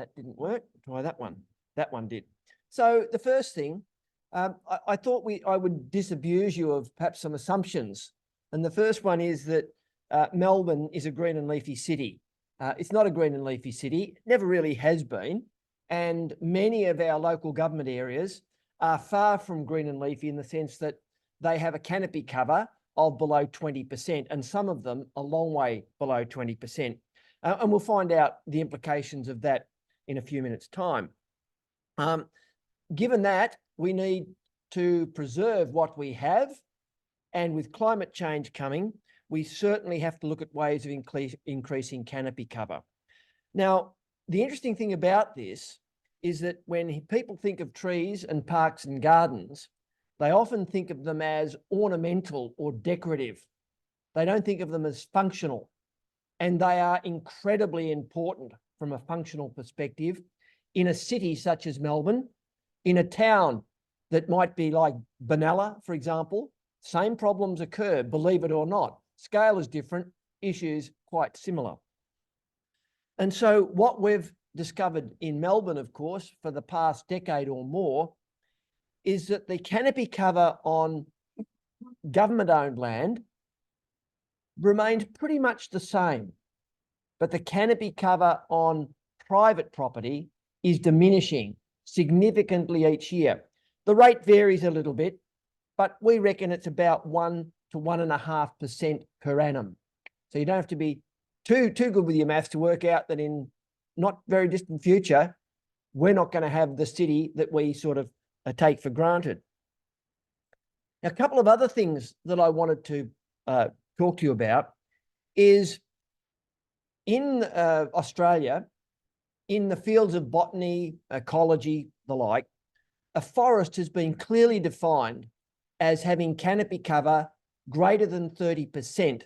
that didn't work. Try that one. That one did. So the first thing, I thought I would disabuse you of perhaps some assumptions. And the first one is that Melbourne is a green and leafy city. It's not a green and leafy city, never really has been. And many of our local government areas are far from green and leafy in the sense that they have a canopy cover of below 20%, and some of them a long way below 20%. And we'll find out the implications of that in a few minutes' time. Given that, we need to preserve what we have, and with climate change coming, we certainly have to look at ways of increasing canopy cover. Now, the interesting thing about this is that when people think of trees and parks and gardens, they often think of them as ornamental or decorative. They don't think of them as functional. And they are incredibly important from a functional perspective in a city such as Melbourne, in a town that might be like Benalla, for example. Same problems occur, believe it or not. Scale is different, issues quite similar. And so what we've discovered in Melbourne, of course, for the past decade or more, is that the canopy cover on government-owned land remained pretty much the same, but the canopy cover on private property is diminishing significantly each year. The rate varies a little bit, but we reckon it's about 1 to 1.5% per annum. So you don't have to be too good with your maths to work out that in not very distant future, we're not going to have the city that we sort of take for granted. Now, a couple of other things that I wanted to talk to you about is in Australia, in the fields of botany, ecology, the like, a forest has been clearly defined as having canopy cover greater than 30%.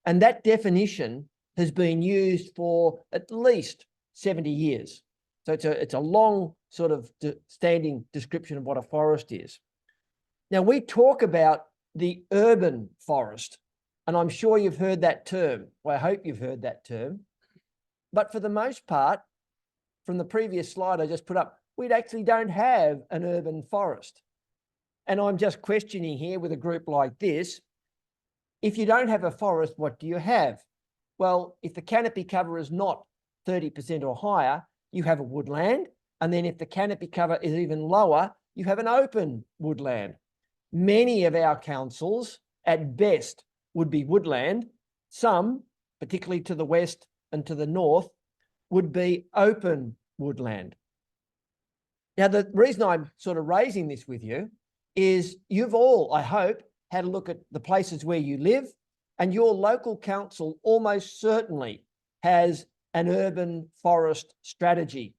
And that definition has been used for at least 70 years. So it's a long sort of standing description of what a forest is. Now, we talk about the urban forest, and I'm sure you've heard that term. Well, I hope you've heard that term. But for the most part, from the previous slide I just put up, we actually don't have an urban forest. And I'm just questioning here with a group like this, if you don't have a forest, what do you have? Well, if the canopy cover is not 30% or higher, you have a woodland. And then if the canopy cover is even lower, you have an open woodland. Many of our councils, at best, would be woodland. Some, particularly to the west and to the north, would be open woodland. Now, the reason I'm sort of raising this with you is you've all, I hope, had a look at the places where you live, and your local council almost certainly has an urban forest strategy.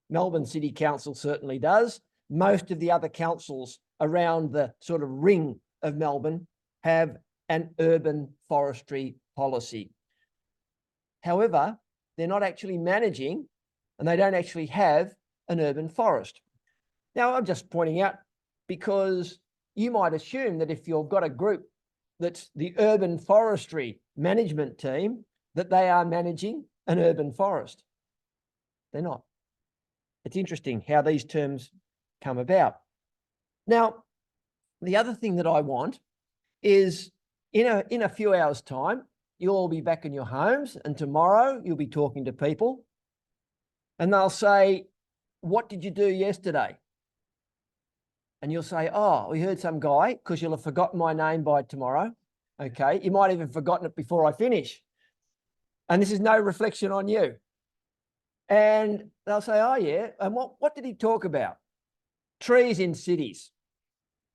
Melbourne City Council certainly does. Most of the other councils around the sort of ring of Melbourne have an urban forestry policy. However, they're not actually managing, and they don't actually have an urban forest. Now, I'm just pointing out because you might assume that if you've got a group that's the urban forestry management team, that they are managing an urban forest. They're not. It's interesting how these terms come about. Now, the other thing that I want is in a few hours' time, you'll all be back in your homes, and tomorrow you'll be talking to people and they'll say, "What did you do yesterday?" And you'll say, "Oh, we heard some guy," because you'll have forgotten my name by tomorrow. Okay, you might even have forgotten it before I finish. And this is no reflection on you. And they'll say, "Oh yeah, and what did he talk about?" Trees in cities.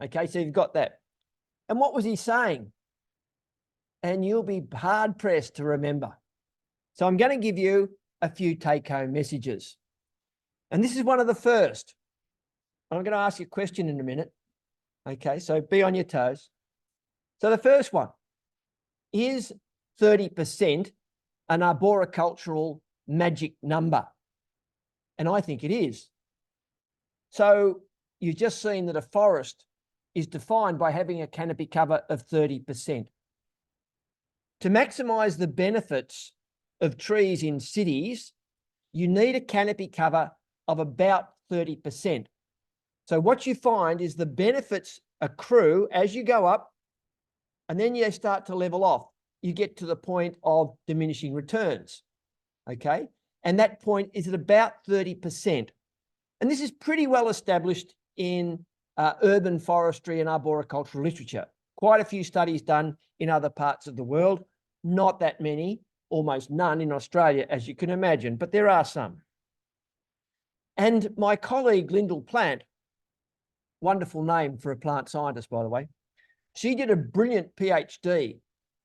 Okay, so you've got that. And what was he saying? And you'll be hard pressed to remember. So I'm going to give you a few take-home messages. And this is one of the first. I'm going to ask you a question in a minute. Okay, so be on your toes. So the first one, is 30% an arboricultural magic number? And I think it is. So you've just seen that a forest is defined by having a canopy cover of 30%. To maximise the benefits of trees in cities, you need a canopy cover of about 30%. So what you find is the benefits accrue as you go up, and then you start to level off. You get to the point of diminishing returns, okay? And that point is at about 30%. And this is pretty well established in urban forestry and arboricultural literature. Quite a few studies done in other parts of the world, not that many, almost none in Australia, as you can imagine, but there are some. And my colleague, Lyndall Plant, wonderful name for a plant scientist, by the way, she did a brilliant PhD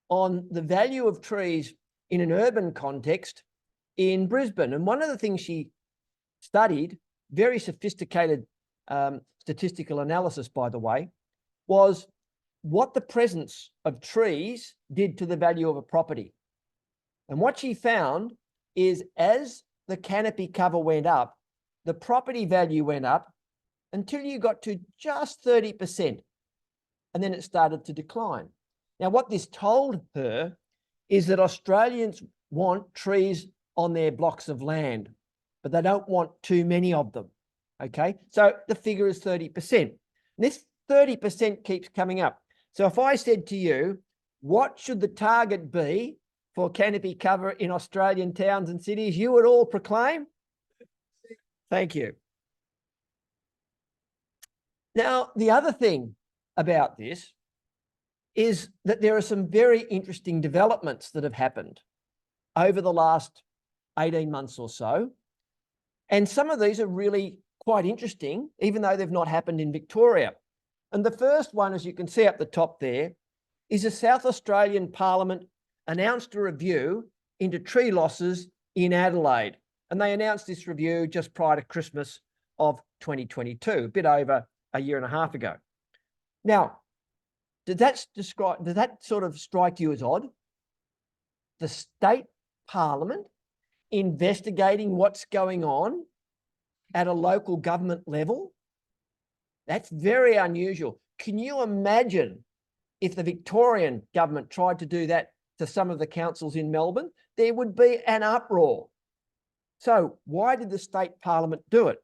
on the value of trees in an urban context in Brisbane. And one of the things she studied, very sophisticated statistical analysis, by the way, was what the presence of trees did to the value of a property. And what she found is as the canopy cover went up, the property value went up until you got to just 30%. And then it started to decline. Now, what this told her is that Australians want trees on their blocks of land, but they don't want too many of them, okay? So the figure is 30%. This 30% keeps coming up. So if I said to you, what should the target be for canopy cover in Australian towns and cities, you would all proclaim? Thank you. Now, the other thing about this is that there are some very interesting developments that have happened over the last 18 months or so. And some of these are really quite interesting, even though they've not happened in Victoria. And the first one, as you can see up the top there, is a South Australian Parliament announced a review into tree losses in Adelaide. And they announced this review just prior to Christmas of 2022, a bit over a year and a half ago. Now, does that sort of strike you as odd? The state parliament investigating what's going on at a local government level? That's very unusual. Can you imagine if the Victorian government tried to do that to some of the councils in Melbourne? There would be an uproar. So why did the state parliament do it?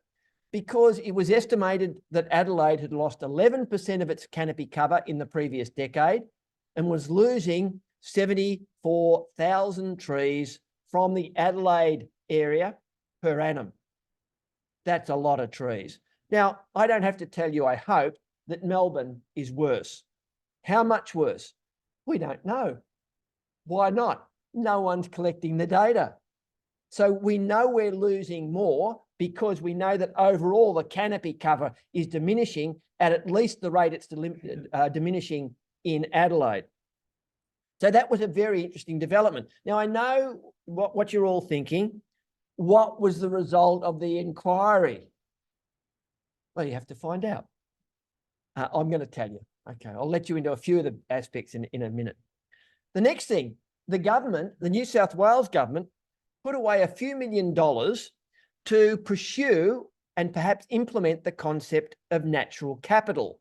Because it was estimated that Adelaide had lost 11% of its canopy cover in the previous decade and was losing 74,000 trees from the Adelaide area per annum. That's a lot of trees. Now, I don't have to tell you, I hope, that Melbourne is worse. How much worse? We don't know. Why not? No one's collecting the data. So we know we're losing more because we know that overall the canopy cover is diminishing at least the rate it's diminishing in Adelaide. So that was a very interesting development. Now, I know what you're all thinking. What was the result of the inquiry? Well, you have to find out. I'm going to tell you. Okay, I'll let you into a few of the aspects in a minute. The next thing, the government, the New South Wales government, put away a few $1 million to pursue and perhaps implement the concept of natural capital.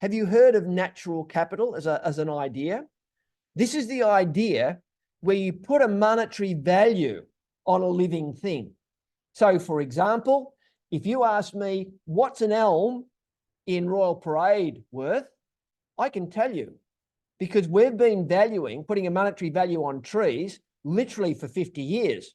Have you heard of natural capital as an idea? This is the idea where you put a monetary value on a living thing. So, for example, if you ask me, what's an elm in Royal Parade worth? I can tell you, because we've been putting a monetary value on trees literally for 50 years.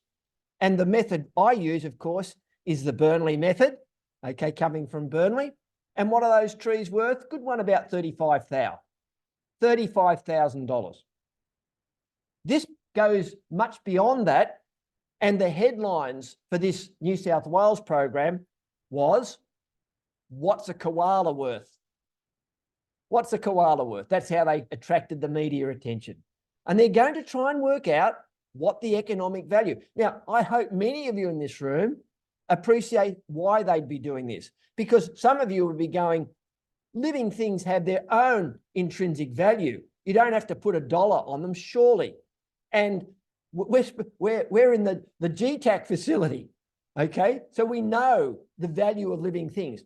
And the method I use, of course, is the Burnley method, okay, coming from Burnley. And what are those trees worth? Good one, about $35,000. This goes much beyond that. And the headlines for this New South Wales program was, what's a koala worth? What's a koala worth? That's how they attracted the media attention. And they're going to try and work out what the economic value. Now, I hope many of you in this room appreciate why they'd be doing this, because some of you would be going, living things have their own intrinsic value. You don't have to put $1 on them, surely. And we're in the GTAC facility, okay? So we know the value of living things.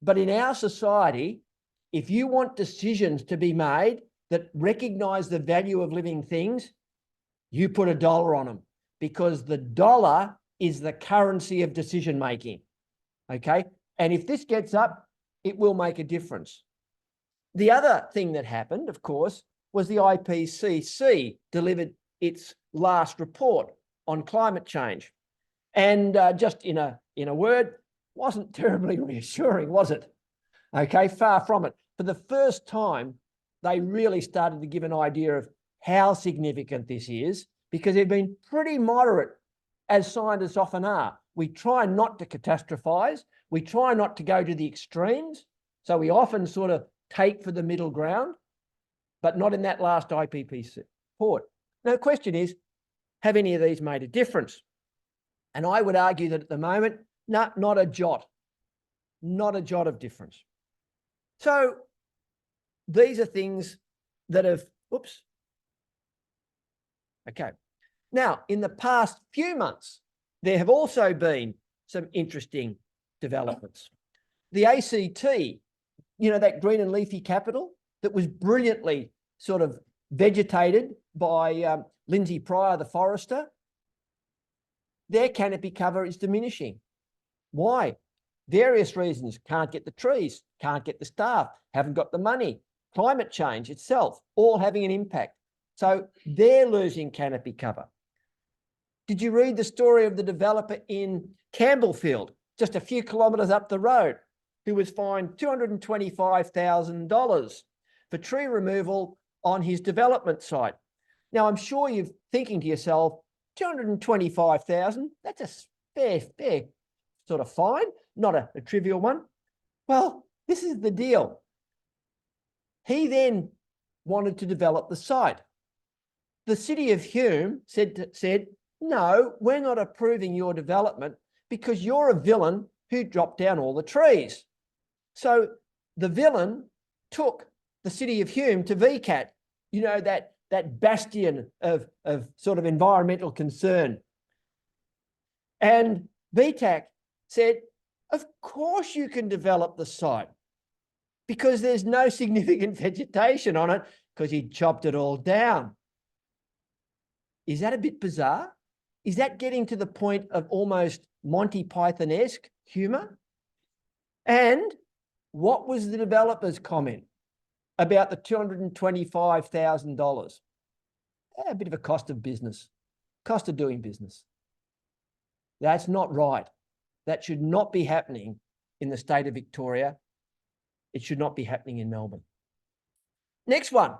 But in our society, if you want decisions to be made that recognize the value of living things, you put $1 on them, because the dollar is the currency of decision making. Okay. And if this gets up, it will make a difference. The other thing that happened, of course, was the IPCC delivered its last report on climate change. And just in a word, wasn't terribly reassuring, was it? Okay, far from it. For the first time, they really started to give an idea of how significant this is, because they've been pretty moderate, as scientists often are. We try not to catastrophize. We try not to go to the extremes. So we often sort of take for the middle ground, but not in that last IPCC report. Now, the question is, have any of these made a difference? And I would argue that at the moment, not a jot of difference. So these are things that have, whoops. Okay. Now, in the past few months, there have also been some interesting developments. The ACT, that green and leafy capital that was brilliantly sort of vegetated by Lindsay Pryor, the forester, their canopy cover is diminishing. Why? Various reasons. Can't get the trees, can't get the staff, haven't got the money, climate change itself, all having an impact. So they're losing canopy cover. Did you read the story of the developer in Campbellfield, just a few kilometres up the road, who was fined $225,000 for tree removal on his development site? Now, I'm sure you're thinking to yourself, $225,000, that's a fair sort of fine, not a trivial one. Well, this is the deal. He then wanted to develop the site. The city of Hume said, no, we're not approving your development because you're a villain who dropped down all the trees. So the villain took the city of Hume to VCAT, that bastion of sort of environmental concern. And VTAC said, of course you can develop the site because there's no significant vegetation on it because he chopped it all down. Is that a bit bizarre? Is that getting to the point of almost Monty Python-esque humour? And what was the developer's comment about the $225,000? A bit of a cost of business, cost of doing business. That's not right. That should not be happening in the state of Victoria. It should not be happening in Melbourne. Next one.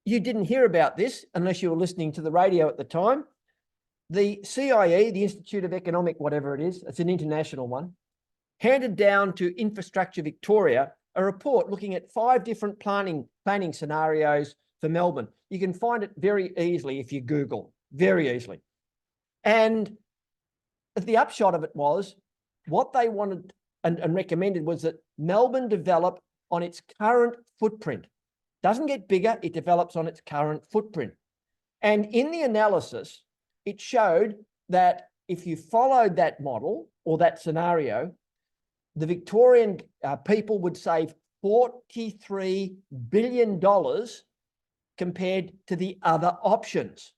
You didn't hear about this unless you were listening to the radio at the time. The CIE, the Institute of Economic, whatever it is, it's an international one, handed down to Infrastructure Victoria a report looking at 5 different planning scenarios for Melbourne. You can find it very easily if you Google, very easily. And the upshot of it was what they wanted and recommended was that Melbourne develop on its current footprint. Doesn't get bigger, it develops on its current footprint. And in the analysis, it showed that if you followed that model or that scenario, the Victorian people would save $43 billion compared to the other options.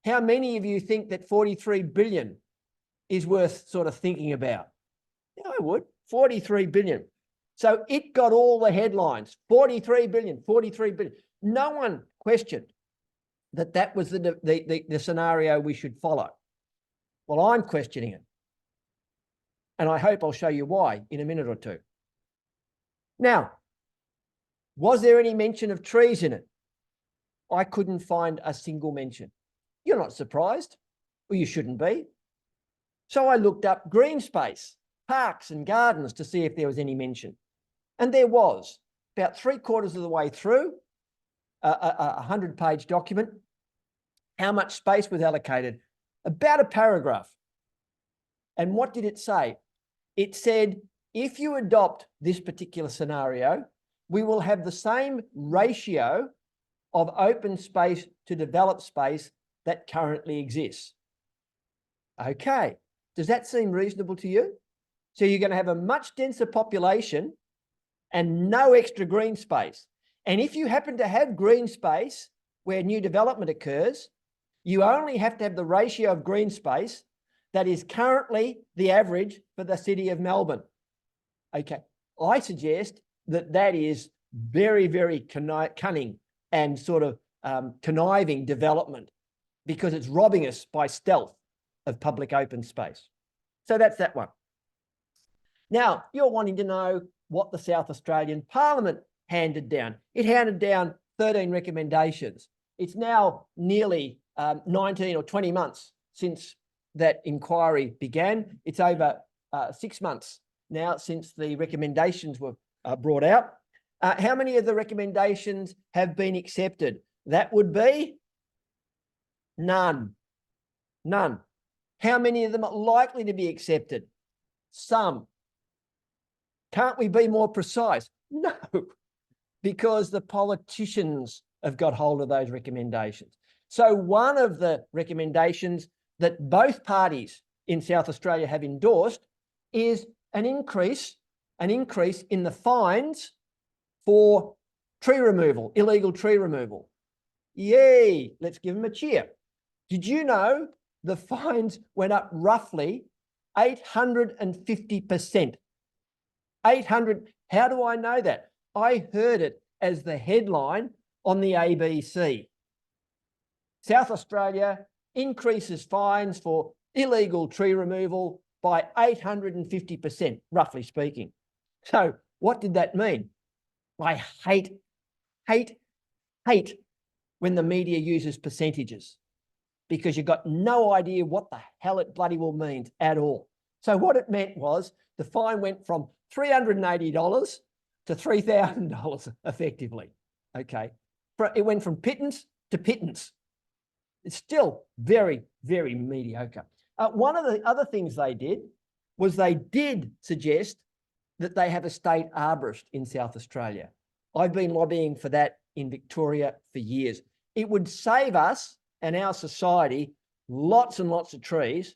How many of you think that 43 billion is worth sort of thinking about? Yeah, I would. 43 billion. So it got all the headlines. 43 billion, 43 billion. No one questioned that was the scenario we should follow. Well, I'm questioning it. And I hope I'll show you why in a minute or two. Now, was there any mention of trees in it? I couldn't find a single mention. You're not surprised. Well, you shouldn't be. So I looked up green space, parks and gardens to see if there was any mention. And there was, about 3/4 of the way through a 100-page document. How much space was allocated? About a paragraph. And what did it say? It said, if you adopt this particular scenario, we will have the same ratio of open space to developed space that currently exists. Okay, does that seem reasonable to you? So you're going to have a much denser population and no extra green space. And if you happen to have green space where new development occurs, you only have to have the ratio of green space that is currently the average for the city of Melbourne. Okay, I suggest that that is very, very cunning and sort of conniving development, because it's robbing us by stealth of public open space. So that's that one. Now, you're wanting to know what the South Australian Parliament handed down. It handed down 13 recommendations. It's now nearly 19 or 20 months since that inquiry began. It's over 6 months now since the recommendations were brought out. How many of the recommendations have been accepted? That would be none. None. How many of them are likely to be accepted? Some. Can't we be more precise? No, because the politicians have got hold of those recommendations. So one of the recommendations that both parties in South Australia have endorsed is an increase in the fines for tree removal, illegal tree removal. Yay, let's give them a cheer. Did you know the fines went up roughly 850%? 800, how do I know that? I heard it as the headline on the ABC. South Australia increases fines for illegal tree removal by 850%, roughly speaking. So what did that mean? I hate when the media uses percentages, because you've got no idea what the hell it bloody well means at all. So what it meant was the fine went from $380 to $3,000 effectively. Okay. It went from pittance to pittance. It's still very, very mediocre. One of the other things they did was they did suggest that they have a state arborist in South Australia. I've been lobbying for that in Victoria for years. It would save us and our society lots and lots of trees,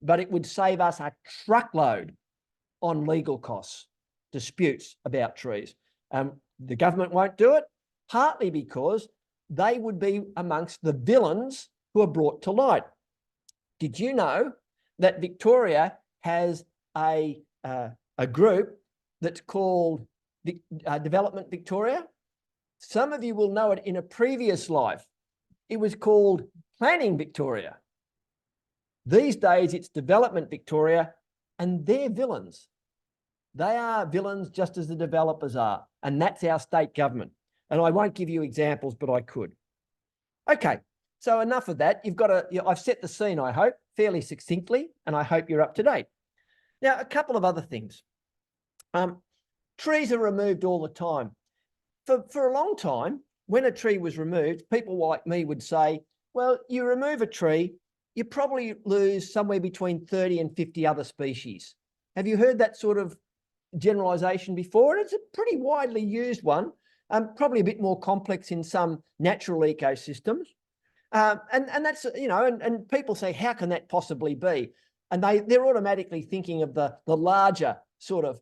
but it would save us a truckload on legal costs, disputes about trees. The government won't do it, partly because they would be amongst the villains who are brought to light. Did you know that Victoria has a group that's called Development Victoria? Some of you will know it in a previous life. It was called Planning Victoria. These days it's Development Victoria, and they're villains. They are villains just as the developers are, and that's our state government. And I won't give you examples, but I could. Okay, so enough of that. I've set the scene, I hope, fairly succinctly, and I hope you're up to date. Now, a couple of other things. Trees are removed all the time. For a long time, when a tree was removed, people like me would say, well, you remove a tree, you probably lose somewhere between 30 and 50 other species. Have you heard that sort of generalization before? And it's a pretty widely used one, probably a bit more complex in some natural ecosystems. And that's, you know, and people say, how can that possibly be? And they're automatically thinking of the larger sort of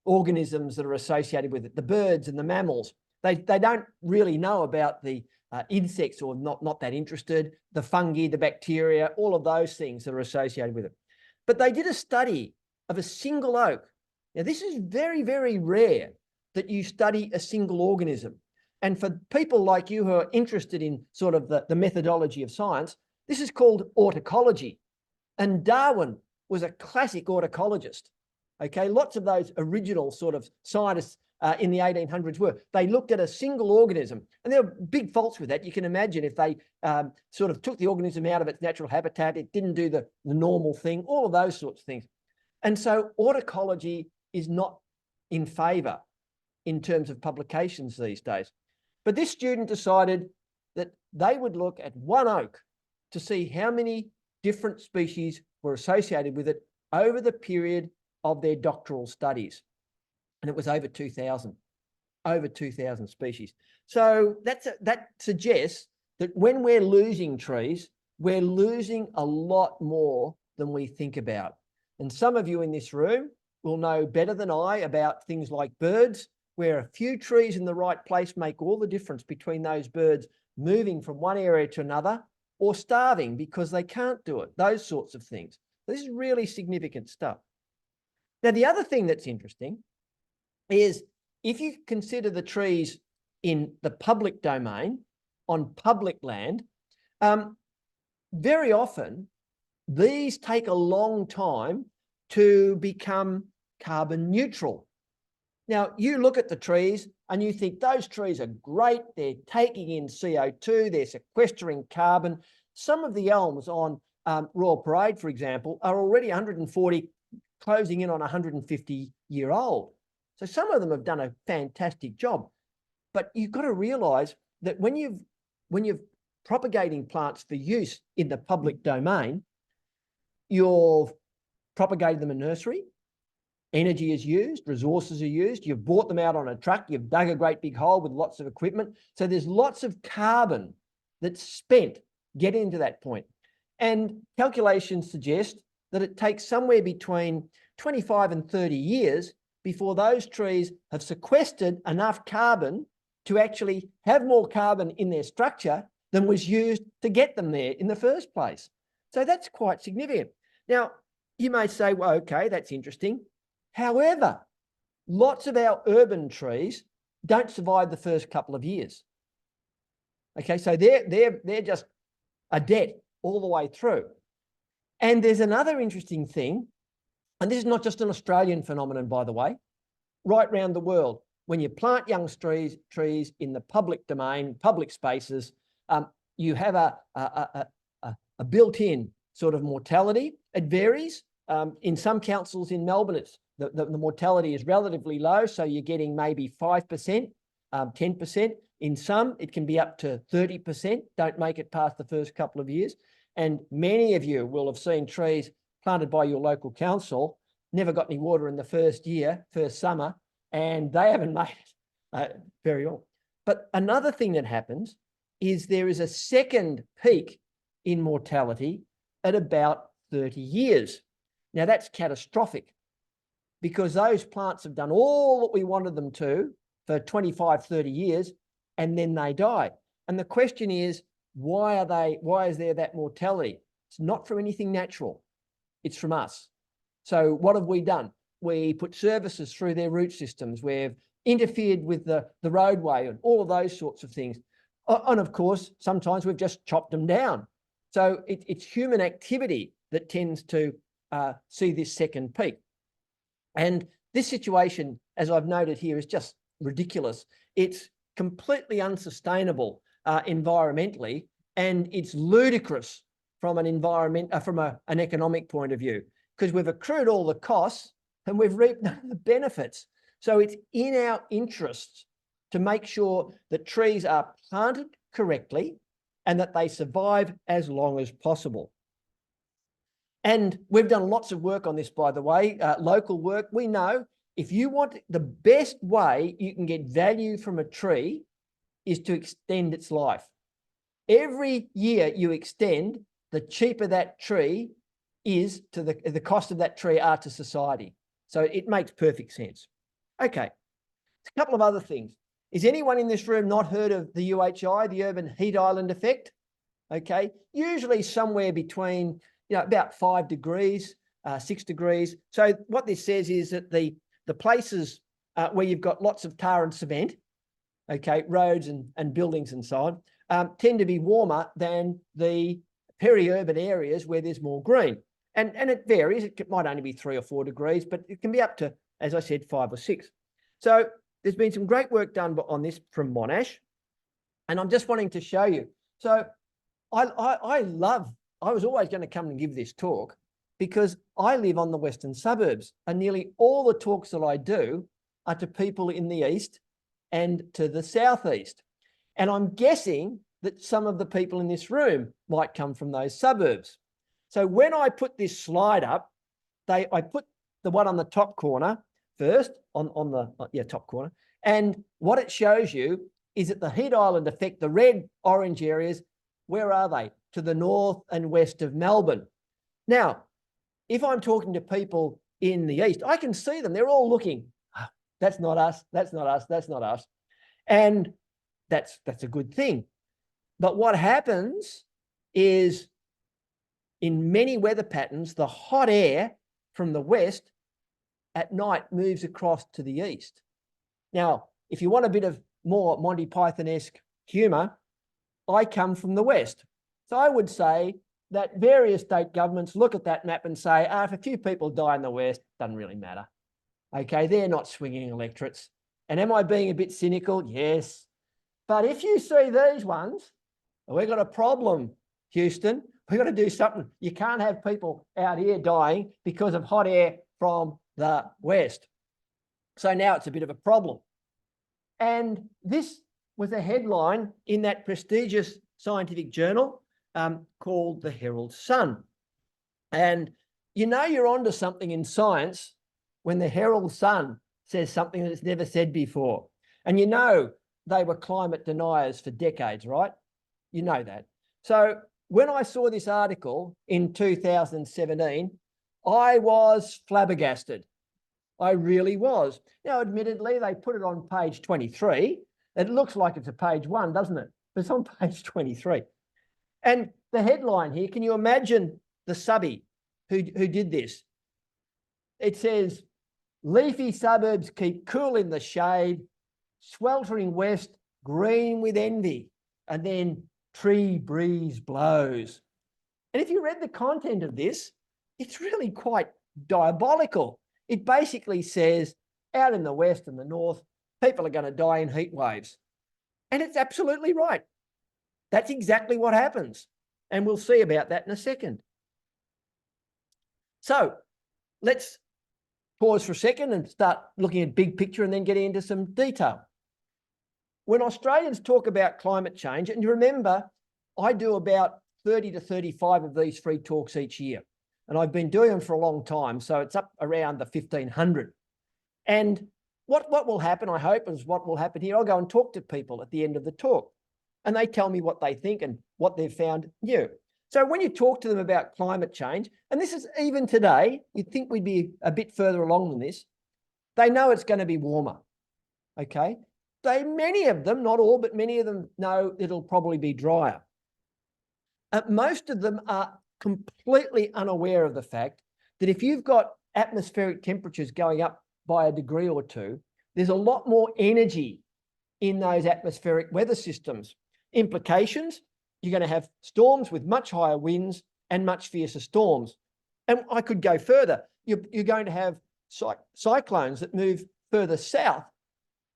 organisms that are associated with it, the birds and the mammals. They don't really know about the insects, or not that interested, the fungi, the bacteria, all of those things that are associated with it. But they did a study of a single oak. Now, this is very, very rare that you study a single organism. And for people like you who are interested in sort of the methodology of science, this is called horticology. And Darwin was a classic horticologist. Okay, lots of those original sort of scientists in the 1800s were. They looked at a single organism, and there are big faults with that. You can imagine if they sort of took the organism out of its natural habitat, it didn't do the normal thing, all of those sorts of things. And so horticology is not in favour in terms of publications these days. But this student decided that they would look at one oak to see how many different species were associated with it over the period of their doctoral studies. And it was over 2,000 species. So that suggests that when we're losing trees, we're losing a lot more than we think about. And some of you in this room will know better than I about things like birds, where a few trees in the right place make all the difference between those birds moving from one area to another or starving because they can't do it, those sorts of things. This is really significant stuff. Now, the other thing that's interesting is if you consider the trees in the public domain, on public land, very often these take a long time to become carbon neutral. Now, you look at the trees and you think those trees are great. They're taking in CO2, they're sequestering carbon. Some of the elms on Royal Parade, for example, are already 140, closing in on 150-year-old. So some of them have done a fantastic job. But you've got to realise that when you're propagating plants for use in the public domain, you've propagated them in nursery, energy is used, resources are used, you've bought them out on a truck, you've dug a great big hole with lots of equipment. So there's lots of carbon that's spent getting to that point. And calculations suggest that it takes somewhere between 25 and 30 years before those trees have sequestered enough carbon to actually have more carbon in their structure than was used to get them there in the first place. So that's quite significant. Now, you may say, well, okay, that's interesting. However, lots of our urban trees don't survive the first couple of years. Okay, so they're just a debt all the way through. And there's another interesting thing, and this is not just an Australian phenomenon, by the way, right around the world. When you plant young trees in the public domain, public spaces, you have a built-in sort of mortality. It varies. In some councils in Melbourne, the mortality is relatively low, so you're getting maybe 5%, 10%. In some, it can be up to 30%, don't make it past the first couple of years. And many of you will have seen trees planted by your local council, never got any water in the first year, first summer, and they haven't made it very well. But another thing that happens is there is a second peak in mortality at about 30 years. Now, that's catastrophic because those plants have done all that we wanted them to for 25, 30 years, and then they die. And the question is, why is there that mortality? It's not from anything natural. It's from us. So what have we done? We put services through their root systems. We've interfered with the roadway and all of those sorts of things. And of course, sometimes we've just chopped them down. So it's human activity that tends to see this second peak. And this situation, as I've noted here, is just ridiculous. It's completely unsustainable environmentally, and it's ludicrous from an an economic point of view, because we've accrued all the costs and we've reaped none of the benefits. So it's in our interests to make sure that trees are planted correctly and that they survive as long as possible. And we've done lots of work on this, by the way, local work. We know if you want the best way you can get value from a tree is to extend its life. Every year you extend, the cheaper that tree is to the cost of that tree are to society. So it makes perfect sense. Okay, a couple of other things. Is anyone in this room not heard of the UHI, the urban heat island effect? Okay, usually somewhere between, about 5 degrees, 6 degrees. So what this says is that the places where you've got lots of tar and cement, okay, roads and buildings and so on, tend to be warmer than the peri-urban areas where there's more green. And it varies. It might only be 3 or 4 degrees, but it can be up to, as I said, 5 or 6. So there's been some great work done on this from Monash, and I'm just wanting to show you. So I was always going to come and give this talk because I live on the western suburbs, and nearly all the talks that I do are to people in the east and to the southeast. And I'm guessing that some of the people in this room might come from those suburbs. So when I put this slide up, I put the one on the top corner first, on the top corner. And what it shows you is that the heat island effect, the red, orange areas, where are they? To the north and west of Melbourne. Now, if I'm talking to people in the east, I can see them. They're all looking, oh, that's not us, that's not us, that's not us. And that's a good thing. But what happens is in many weather patterns, the hot air from the west at night moves across to the east. Now, if you want a bit of more Monty Python-esque humour, I come from the west. So I would say that various state governments look at that map and say, if a few people die in the west, doesn't really matter. Okay, they're not swinging electorates. And am I being a bit cynical? Yes. But if you see these ones, we've got a problem, Houston. We've got to do something. You can't have people out here dying because of hot air from the west. So now it's a bit of a problem. And this was a headline in that prestigious scientific journal called the Herald Sun. And you know you're onto something in science when the Herald Sun says something that's never said before. And you know they were climate deniers for decades, right? You know that. So when I saw this article in 2017, I was flabbergasted. I really was. Now, admittedly, they put it on page 23. It looks like it's a page 1, doesn't it? But it's on page 23. And the headline here, can you imagine the subby who did this? It says, leafy suburbs keep cool in the shade, sweltering west, green with envy, and then tree breeze blows. And if you read the content of this, it's really quite diabolical. It basically says out in the west and the north, people are going to die in heat waves. And it's absolutely right. That's exactly what happens. And we'll see about that in a second. So let's pause for a second and start looking at big picture and then getting into some detail. When Australians talk about climate change, and you remember, I do about 30 to 35 of these free talks each year. And I've been doing them for a long time, so it's up around the 1,500. And what will happen, I hope, is what will happen here. I'll go and talk to people at the end of the talk, and they tell me what they think and what they've found new. So when you talk to them about climate change, and this is even today, you'd think we'd be a bit further along than this, they know it's going to be warmer, okay? Many of them, not all, but many of them know it'll probably be drier. Most of them are completely unaware of the fact that if you've got atmospheric temperatures going up by a degree or two, there's a lot more energy in those atmospheric weather systems. Implications, you're going to have storms with much higher winds and much fiercer storms. And I could go further. You're going to have cyclones that move further south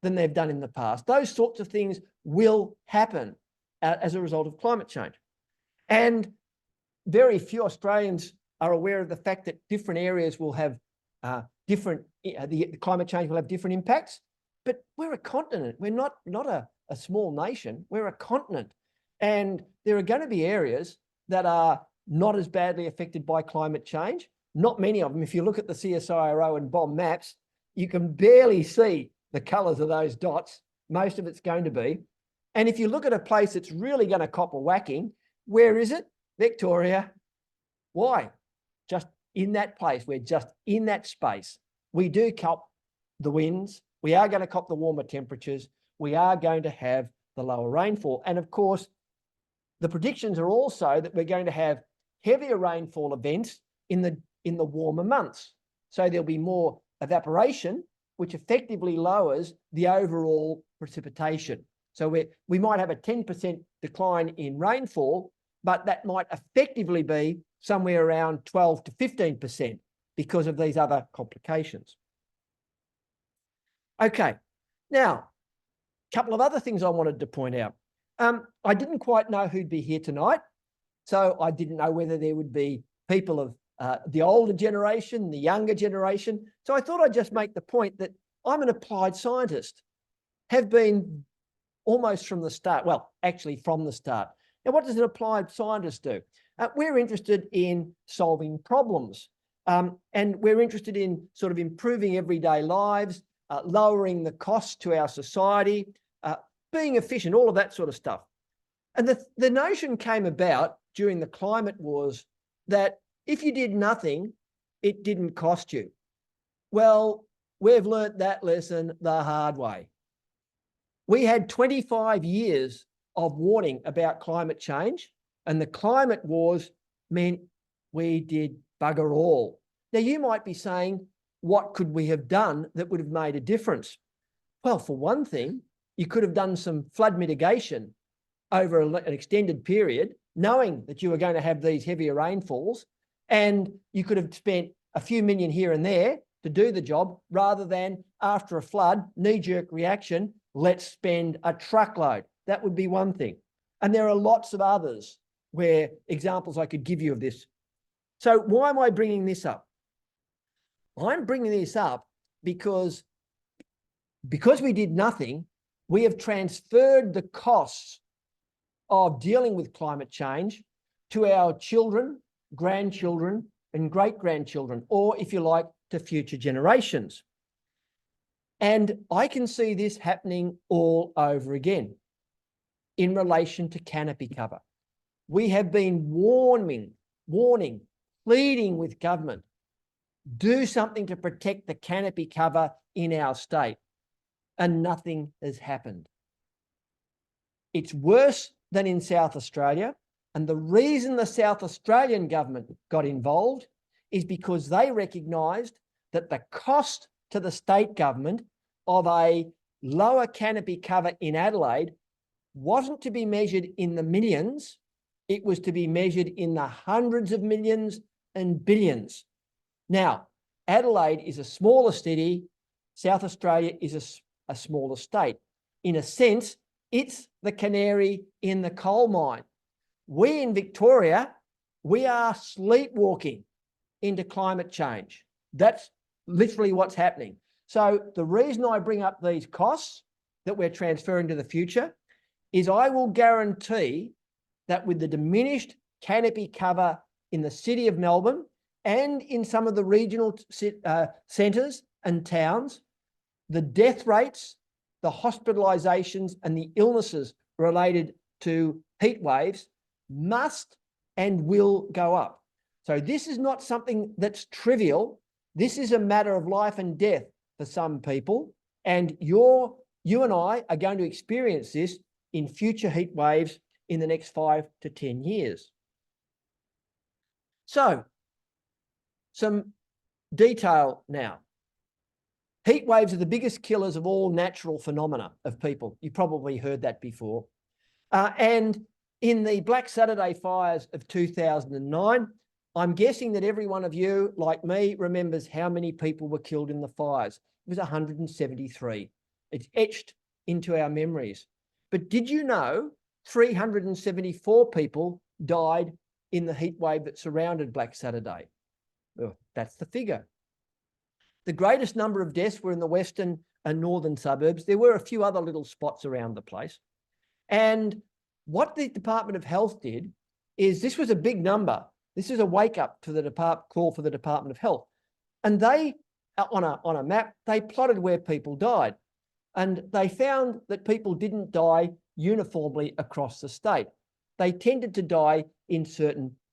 than they've done in the past. Those sorts of things will happen as a result of climate change. And very few Australians are aware of the fact that different areas will have the climate change will have different impacts. But we're a continent. We're not a small nation. We're a continent. And there are going to be areas that are not as badly affected by climate change. Not many of them. If you look at the CSIRO and BOM maps, you can barely see the colours of those dots. Most of it's going to be. And if you look at a place that's really going to cop a whacking, where is it? Victoria. Why? Just in that place. We're just in that space. We do cop the winds. We are going to cop the warmer temperatures. We are going to have the lower rainfall. And of course, the predictions are also that we're going to have heavier rainfall events in the warmer months. So there'll be more evaporation, which effectively lowers the overall precipitation. So we might have a 10% decline in rainfall, but that might effectively be somewhere around 12 to 15% because of these other complications. Okay, now, a couple of other things I wanted to point out. I didn't quite know who'd be here tonight, so I didn't know whether there would be people of the older generation, the younger generation. So I thought I'd just make the point that I'm an applied scientist, have been almost from the start, well, actually from the start. Now, what does an applied scientist do? We're interested in solving problems, and we're interested in sort of improving everyday lives, lowering the costs to our society, being efficient, all of that sort of stuff. And the notion came about during the climate wars that if you did nothing, it didn't cost you. Well, we've learnt that lesson the hard way. We had 25 years of warning about climate change, and the climate wars meant We did bugger all. Now, you might be saying, what could we have done that would have made a difference? Well, for one thing, you could have done some flood mitigation over an extended period, knowing that you were going to have these heavier rainfalls, and you could have spent a few million here and there to do the job, rather than after a flood, knee-jerk reaction, let's spend a truckload. That would be one thing. And there are lots of others where examples I could give you of this. So why am I bringing this up? I'm bringing this up because we did nothing, we have transferred the costs of dealing with climate change to our children, grandchildren, and great-grandchildren, or if you like, to future generations. And I can see this happening all over again in relation to canopy cover. We have been warning, pleading with government, do something to protect the canopy cover in our state, and nothing has happened. It's worse than in South Australia, and the reason the South Australian government got involved is because they recognised that the cost to the state government of a lower canopy cover in Adelaide wasn't to be measured in the millions, it was to be measured in the hundreds of millions and billions. Now, Adelaide is a smaller city, South Australia is a smaller state. In a sense, it's the canary in the coal mine. We in Victoria, we are sleepwalking into climate change. That's literally what's happening. So the reason I bring up these costs that we're transferring to the future is I will guarantee that with the diminished canopy cover in the city of Melbourne and in some of the regional centres and towns, the death rates, the hospitalisations and the illnesses related to heat waves must and will go up. So this is not something that's trivial. This is a matter of life and death for some people. And you and I are going to experience this in future heat waves in the next 5 to 10 years. So, some detail now. Heat waves are the biggest killers of all natural phenomena of people. You probably heard that before. And in the Black Saturday fires of 2009, I'm guessing that every one of you, like me, remembers how many people were killed in the fires. It was 173. It's etched into our memories. But did you know 374 people died in the heat wave that surrounded Black Saturday? Well, that's the figure. The greatest number of deaths were in the western and northern suburbs. There were a few other little spots around the place. And what the Department of Health did is, this was a big number. This is a wake up to the call for the Department of Health. And they, on a map, they plotted where people died. And they found that people didn't die uniformly across the state. They tended to die in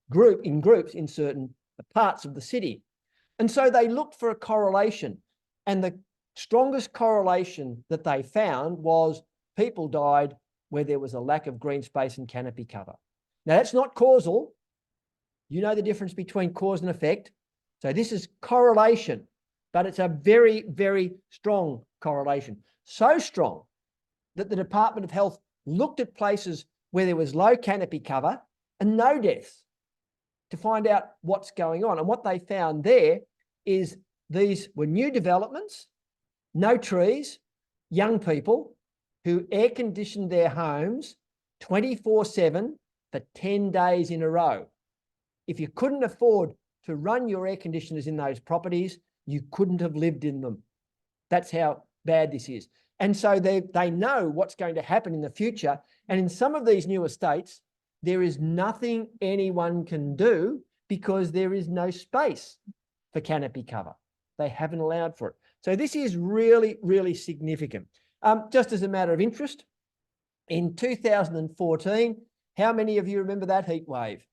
groups in certain parts of the city. And so they looked for a correlation. And the strongest correlation that they found was people died where there was a lack of green space and canopy cover. Now, that's not causal. You know the difference between cause and effect. So this is correlation, but it's a very, very strong correlation. So strong that the Department of Health looked at places where there was low canopy cover and no deaths to find out what's going on. And what they found there is these were new developments, no trees, young people who air conditioned their homes 24/7 for 10 days in a row. If you couldn't afford to run your air conditioners in those properties, you couldn't have lived in them. That's how bad this is. And so they know what's going to happen in the future. And in some of these newer states, there is nothing anyone can do because there is no space for canopy cover. They haven't allowed for it. So this is really, really significant. Just as a matter of interest, in 2014, how many of you remember that heat wave?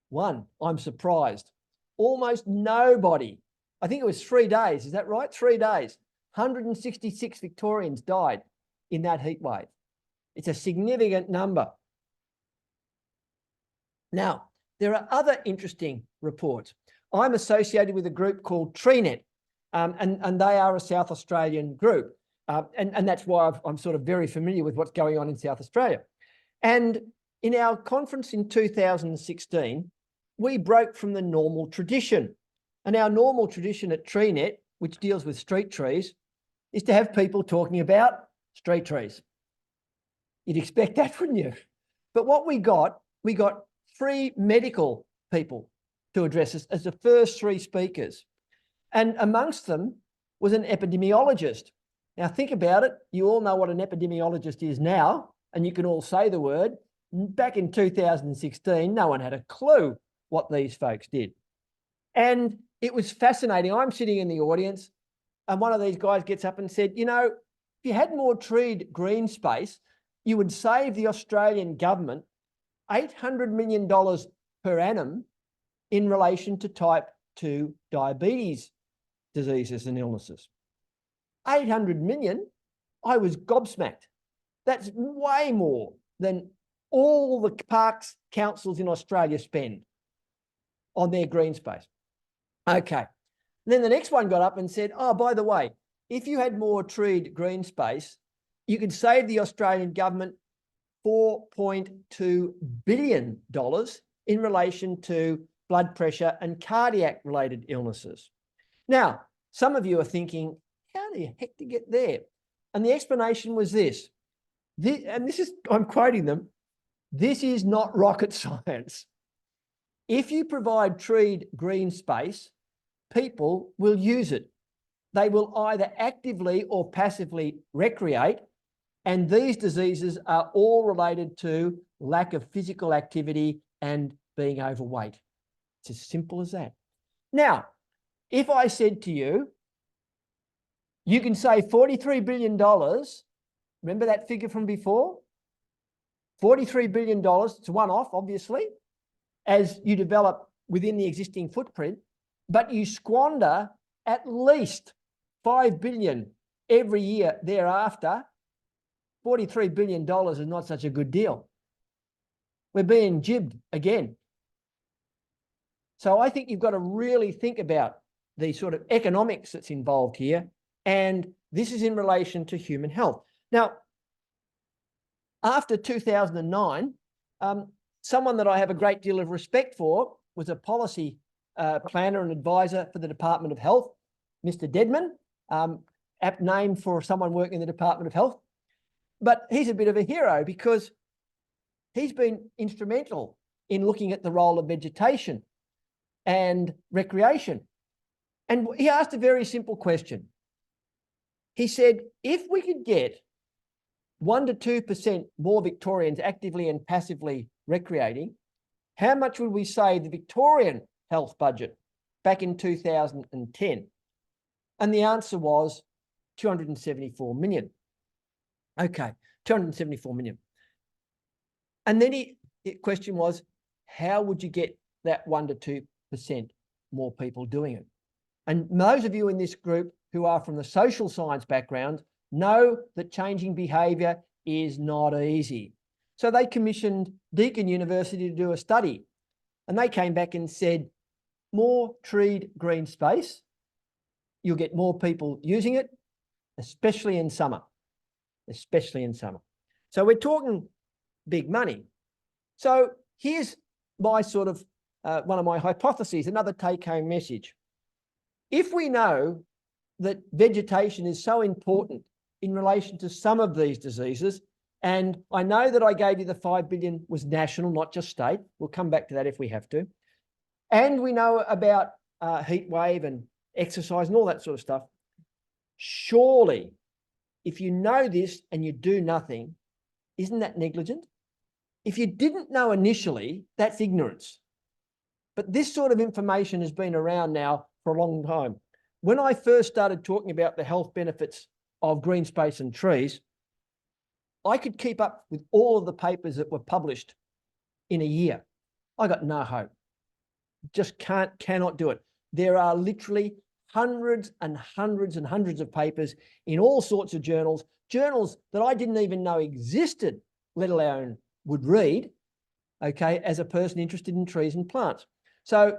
One. I'm surprised. Almost nobody. I think it was 3 days. Is that right? 3 days. 166 Victorians died in that heat wave. It's a significant number. Now, there are other interesting reports. I'm associated with a group called TreeNet, and they are a South Australian group. And that's why I'm sort of very familiar with what's going on in South Australia. And in our conference in 2016, we broke from the normal tradition. And our normal tradition at TreeNet, which deals with street trees, is to have people talking about street trees. You'd expect that, wouldn't you? But what we got 3 medical people to address us as the first 3 speakers. And amongst them was an epidemiologist. Now think about it. You all know what an epidemiologist is now, and you can all say the word. Back in 2016, no one had a clue what these folks did. And it was fascinating. I'm sitting in the audience, and one of these guys gets up and said, you know, if you had more treed green space, you would save the Australian government $800 million per annum in relation to type 2 diabetes diseases and illnesses. 800 million, I was gobsmacked. That's way more than all the parks councils in Australia spend on their green space. Okay. Then the next one got up and said, oh, by the way, if you had more treed green space, you could save the Australian government $4.2 billion in relation to blood pressure and cardiac related illnesses. Now, some of you are thinking, how the heck to get there? And the explanation was this, and this is, I'm quoting them, this is not rocket science. If you provide treed green space, people will use it. They will either actively or passively recreate, and these diseases are all related to lack of physical activity and being overweight. It's as simple as that. Now, if I said to you, you can save $43 billion, remember that figure from before? $43 billion, it's a one-off, obviously, as you develop within the existing footprint, but you squander at least $5 billion every year thereafter. $43 billion is not such a good deal. We're being jibbed again. So I think you've got to really think about the sort of economics that's involved here, and this is in relation to human health. Now, after 2009, someone that I have a great deal of respect for was a policy planner and advisor for the Department of Health, Mr. Deadman, apt name for someone working in the Department of Health. But he's a bit of a hero because he's been instrumental in looking at the role of vegetation and recreation. And he asked a very simple question. He said, if we could get 1 to 2% more Victorians actively and passively recreating, how much would we save the Victorian health budget back in 2010? And the answer was 274 million. Okay, 274 million. And then the question was, how would you get that 1 to 2% more people doing it? And those of you in this group who are from the social science background know that changing behaviour is not easy. So they commissioned Deakin University to do a study, and they came back and said, more treed green space, you'll get more people using it, especially in summer. Especially in summer. So we're talking big money. So here's my sort of, one of my hypotheses, another take-home message. If we know that vegetation is so important in relation to some of these diseases, and I know that I gave you the 5 billion was national, not just state. We'll come back to that if we have to. And we know about heat wave and exercise and all that sort of stuff. Surely, if you know this and you do nothing, isn't that negligent? If you didn't know initially, that's ignorance. But this sort of information has been around now for a long time. When I first started talking about the health benefits of green space and trees, I could keep up with all of the papers that were published in a year. I got no hope. Just cannot do it. There are literally hundreds and hundreds and hundreds of papers in all sorts of journals that I didn't even know existed, let alone would read. okay, as a person interested in trees and plants. So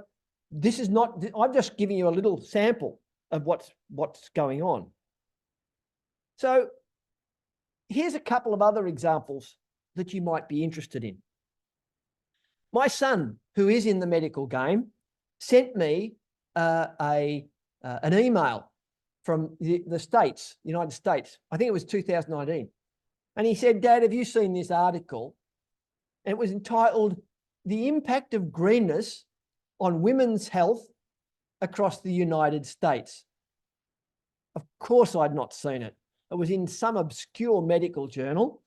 this is not, I'm just giving you a little sample of what's going on. So here's a couple of other examples that you might be interested in. My son, who is in the medical game, sent me an email from the States, United States. I think it was 2019. And he said, "Dad, have you seen this article?" And it was entitled, "The Impact of Greenness on Women's Health Across the United States." Of course, I'd not seen it. It was in some obscure medical journal,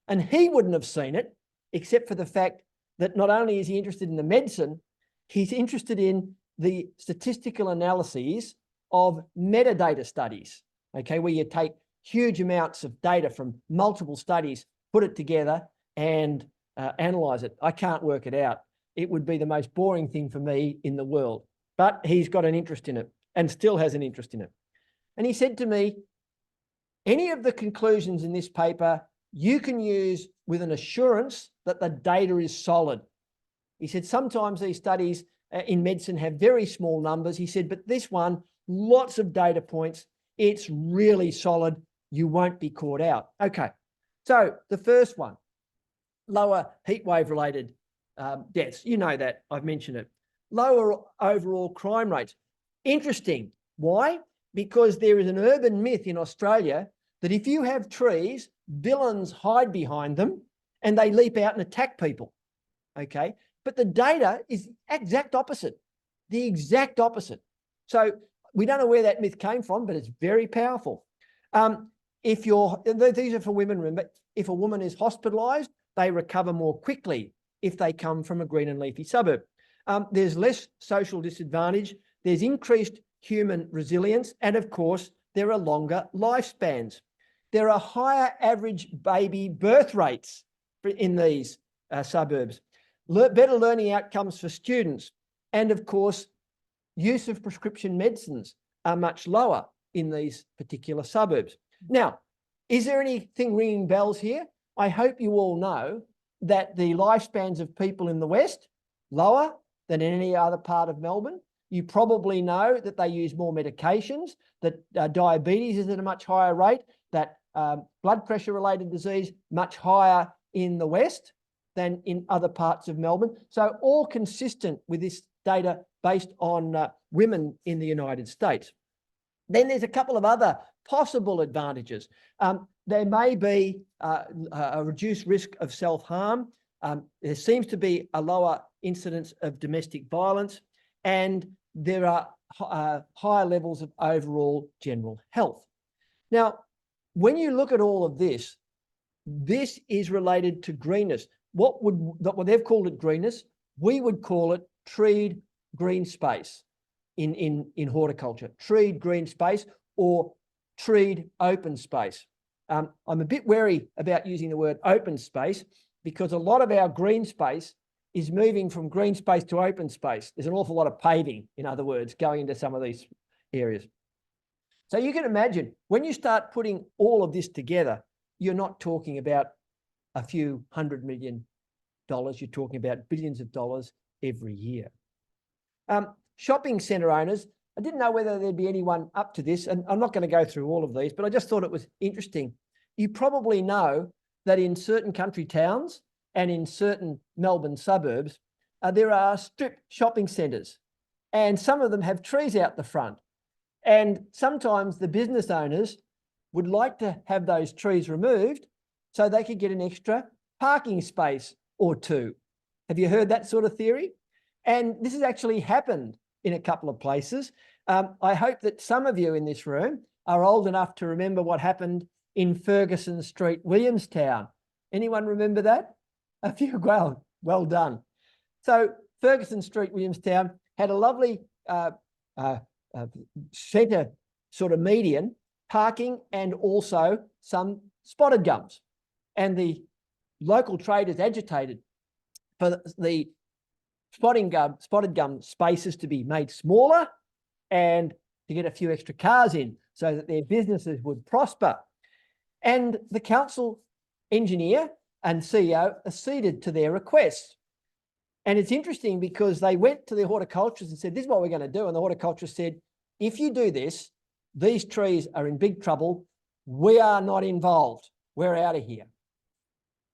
and he wouldn't have seen it, except for the fact that not only is he interested in the medicine, he's interested in the statistical analyses of metadata studies, okay, where you take huge amounts of data from multiple studies, put it together and analyze it. I can't work it out. It would be the most boring thing for me in the world, but he's got an interest in it and still has an interest in it. And he said to me, "Any of the conclusions in this paper you can use with an assurance that the data is solid." He said, "Sometimes these studies in medicine have very small numbers." He said, "But this one, lots of data points. It's really solid. You won't be caught out." Okay, so the first one, lower heatwave related deaths. You know that, I've mentioned it. Lower overall crime rates. Interesting. Why? Because there is an urban myth in Australia that if you have trees, villains hide behind them and they leap out and attack people. Okay, but the data is the exact opposite. The exact opposite. So we don't know where that myth came from, but it's very powerful. These are for women, remember, if a woman is hospitalised, they recover more quickly if they come from a green and leafy suburb. There's less social disadvantage, there's increased human resilience, and of course, there are longer lifespans. There are higher average baby birth rates in these suburbs, better learning outcomes for students, and of course, use of prescription medicines are much lower in these particular suburbs. Now, is there anything ringing bells here? I hope you all know that the lifespans of people in the West, lower than in any other part of Melbourne. You probably know that they use more medications, that diabetes is at a much higher rate, that blood pressure related disease much higher in the West than in other parts of Melbourne. So all consistent with this data based on women in the United States. Then there's a couple of other possible advantages. There may be a reduced risk of self-harm. There seems to be a lower incidence of domestic violence, and there are higher levels of overall general health. Now, when you look at all of this, this is related to greenness. What they've called it greenness, we would call it treed green space in horticulture, treed green space or treed open space. I'm a bit wary about using the word open space because a lot of our green space is moving from green space to open space. There's an awful lot of paving, in other words, going into some of these areas. So you can imagine when you start putting all of this together, you're not talking about a few $100 million. You're talking about billions of dollars every year. Shopping centre owners, I didn't know whether there'd be anyone up to this, and I'm not going to go through all of these, but I just thought it was interesting. You probably know that in certain country towns and in certain Melbourne suburbs, there are strip shopping centres, and some of them have trees out the front. And sometimes the business owners would like to have those trees removed so they could get an extra parking space or two. Have you heard that sort of theory? And this has actually happened in a couple of places. I hope that some of you in this room are old enough to remember what happened in Ferguson Street, Williamstown. Anyone remember that? A few, well done. So Ferguson Street, Williamstown had a lovely centre sort of median, parking and also some spotted gums. And the local traders agitated for the spotted gum spaces to be made smaller and to get a few extra cars in so that their businesses would prosper. And the council engineer and CEO acceded to their requests. And it's interesting because they went to the horticulturist and said, this is what we're going to do. And the horticulturist said, if you do this, these trees are in big trouble. We are not involved. We're out of here.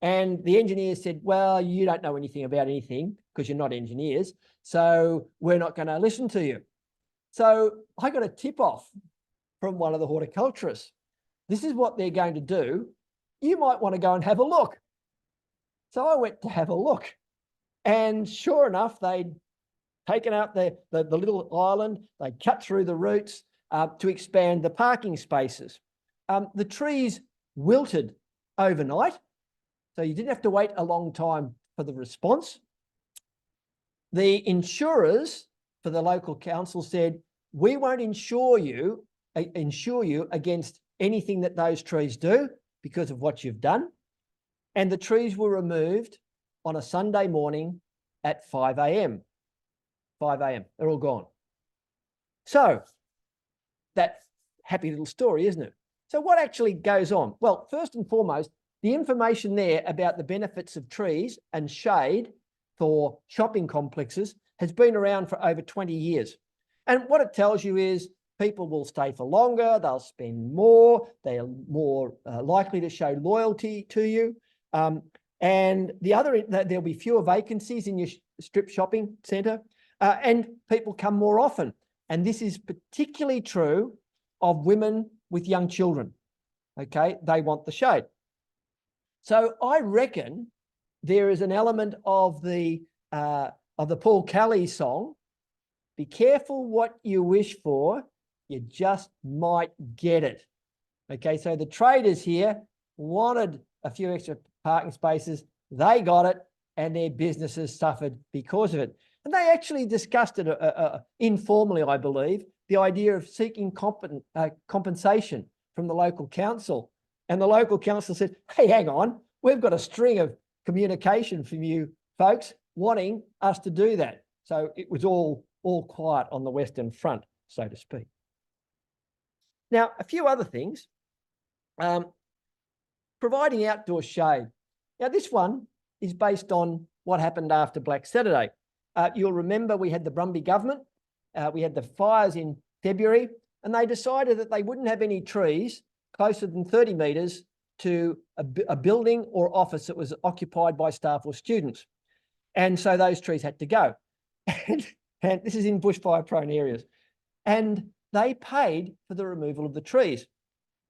And the engineers said, well, you don't know anything about anything because you're not engineers. So we're not going to listen to you. So I got a tip off from one of the horticulturists. This is what they're going to do. You might want to go and have a look. So I went to have a look. And sure enough, they'd taken out the little island. They cut through the roots to expand the parking spaces. The trees wilted overnight, so you didn't have to wait a long time for the response. The insurers for the local council said, we won't insure you against anything that those trees do because of what you've done. And the trees were removed on a Sunday morning at 5 a.m. 5 a.m. They're all gone. So that happy little story, isn't it? So what actually goes on? Well, first and foremost, the information there about the benefits of trees and shade for shopping complexes has been around for over 20 years. And what it tells you is people will stay for longer, they'll spend more, they're more likely to show loyalty to you. And the other, there'll be fewer vacancies in your strip shopping centre, and people come more often. And this is particularly true of women with young children. Okay, they want the shade. So I reckon there is an element of the Paul Kelly song, be careful what you wish for, you just might get it. Okay, so the traders here wanted a few extra parking spaces, they got it, and their businesses suffered because of it. And they actually discussed it informally, I believe, the idea of seeking compensation from the local council. And the local council said, hey, hang on, we've got a string of communication from you folks wanting us to do that. So it was all quiet on the Western Front, so to speak. Now, a few other things. Providing outdoor shade. Now, this one is based on what happened after Black Saturday. You'll remember we had the Brumby government. We had the fires in February, and they decided that they wouldn't have any trees closer than 30 metres to a building or office that was occupied by staff or students. And so those trees had to go. And this is in bushfire-prone areas. And they paid for the removal of the trees.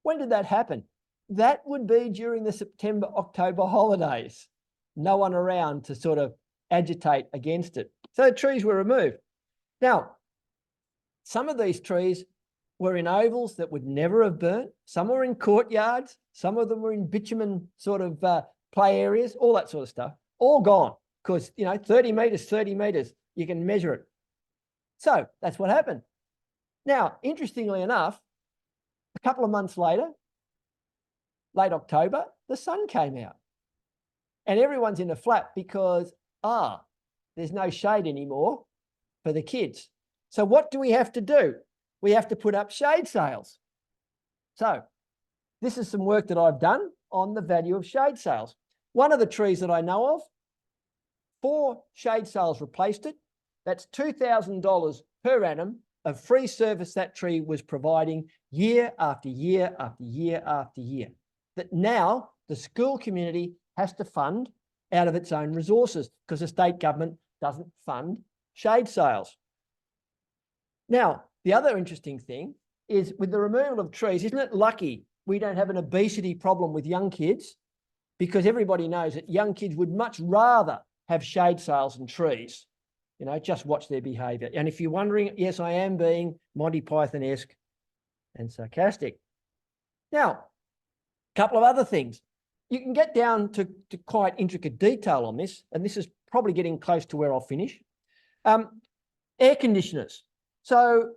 When did that happen? That would be during the September-October holidays. No one around to sort of agitate against it. So the trees were removed. Now, some of these trees were in ovals that would never have burnt. Some were in courtyards. Some of them were in bitumen sort of play areas, all that sort of stuff. All gone because, 30 metres, you can measure it. So that's what happened. Now, interestingly enough, a couple of months later, late October, the sun came out. And everyone's in a flap because, there's no shade anymore for the kids. So what do we have to do? We have to put up shade sails. So this is some work that I've done on the value of shade sails. One of the trees that I know of, 4 shade sails replaced it. That's $2,000 per annum of free service that tree was providing year after year after year after year. That now the school community has to fund out of its own resources because the state government doesn't fund shade sails. Now, the other interesting thing is with the removal of trees, isn't it lucky we don't have an obesity problem with young kids? Because everybody knows that young kids would much rather have shade sails than trees. Just watch their behaviour. And if you're wondering, yes, I am being Monty Python-esque and sarcastic. Now, a couple of other things. You can get down to quite intricate detail on this, and this is probably getting close to where I'll finish. Air conditioners. So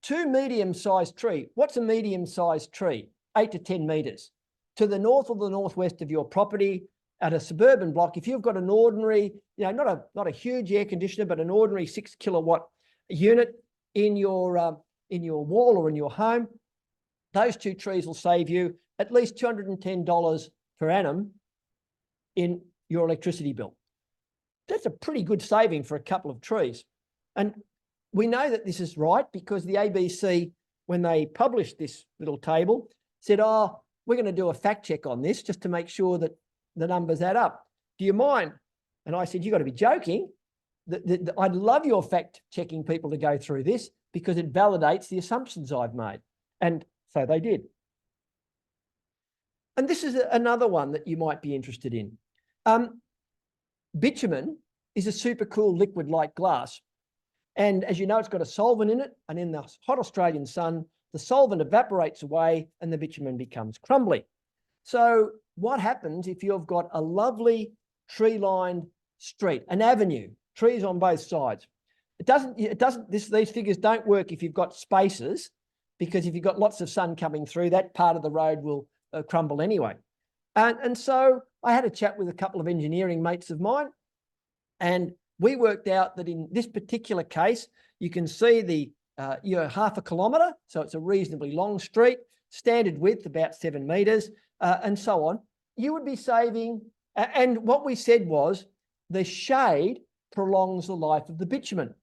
2 medium-sized tree. What's a medium-sized tree? 8 to 10 metres. To the north or the northwest of your property, at a suburban block, if you've got an ordinary, not a huge air conditioner, but an ordinary 6 kilowatt unit in your wall or in your home, those 2 trees will save you at least $210 per annum in your electricity bill. that's a pretty good saving for a couple of trees. And we know that this is right because the ABC, when they published this little table, said, oh, we're going to do a fact check on this just to make sure that the numbers add up. Do you mind? And I said, you've got to be joking. I'd love your fact checking people to go through this because it validates the assumptions I've made. And so they did. And this is another one that you might be interested in. Bitumen is a super cool liquid like glass. And as you know, it's got a solvent in it. And in the hot Australian sun, the solvent evaporates away and the bitumen becomes crumbly. So what happens if you've got a lovely tree-lined street, an avenue, trees on both sides? These figures don't work if you've got spaces, because if you've got lots of sun coming through, that part of the road will crumble anyway. And so I had a chat with a couple of engineering mates of mine, and we worked out that in this particular case, you can see the half a kilometre, so it's a reasonably long street, standard width about 7 metres, and so on. You would be saving, and what we said was the shade prolongs the life of the bitumen.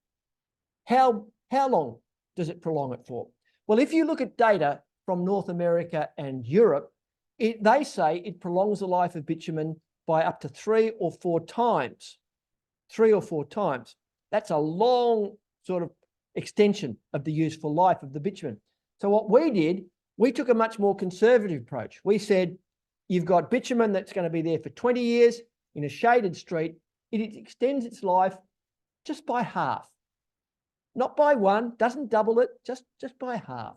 How long does it prolong it for? Well, if you look at data from North America and Europe, they say it prolongs the life of bitumen by up to 3 or 4 times. 3 or 4 times. That's a long sort of extension of the useful life of the bitumen. So what we did, we took a much more conservative approach. We said, you've got bitumen that's going to be there for 20 years in a shaded street. It extends its life just by half. Not by 1, doesn't double it, just by half.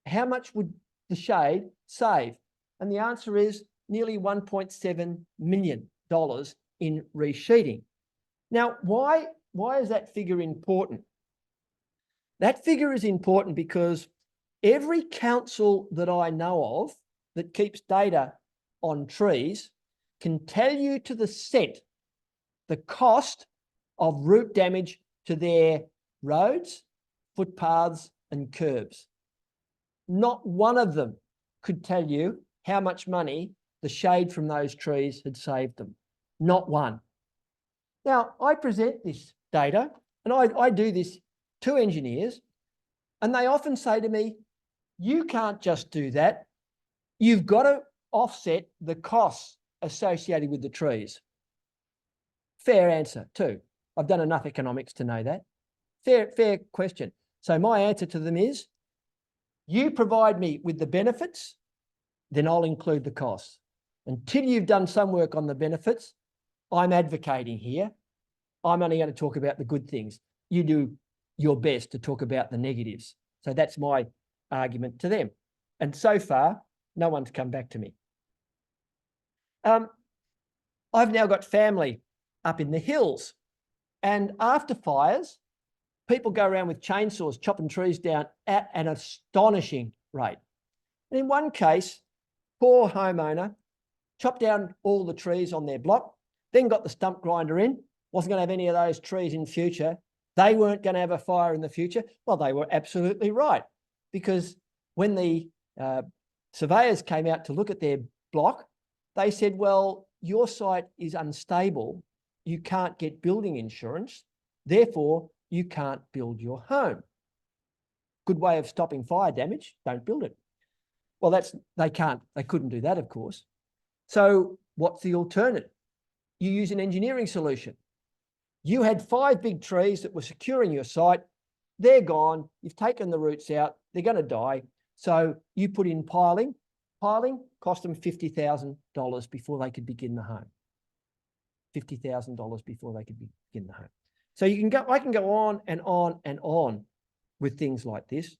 How much would the shade save? And the answer is nearly $1.7 million in resheeting. Now, why is that figure important? That figure is important because every council that I know of that keeps data on trees can tell you to the cent the cost of root damage to their roads, footpaths, and curbs. Not one of them could tell you how much money the shade from those trees had saved them. Not one. Now, I present this data, and I do this to engineers, and they often say to me, you can't just do that. You've got to offset the costs associated with the trees. Fair answer, too. I've done enough economics to know that. Fair question. So my answer to them is, you provide me with the benefits, then I'll include the costs. Until you've done some work on the benefits, I'm advocating here. I'm only going to talk about the good things. You do your best to talk about the negatives. So that's my argument to them. And so far, no one's come back to me. I've now got family up in the hills, and after fires, people go around with chainsaws chopping trees down at an astonishing rate. And in one case, poor homeowner chopped down all the trees on their block, then got the stump grinder in, wasn't going to have any of those trees in future. They weren't going to have a fire in the future. Well, they were absolutely right, because when the surveyors came out to look at their block, they said, well, your site is unstable. You can't get building insurance. Therefore, you can't build your home. Good way of stopping fire damage, don't build it. Well, they couldn't do that, of course. So what's the alternative? You use an engineering solution. You had 5 big trees that were securing your site. They're gone. You've taken the roots out. They're going to die. So you put in piling. Piling cost them $50,000 before they could begin the home. $50,000 before they could begin the home. So I can go on and on and on with things like this.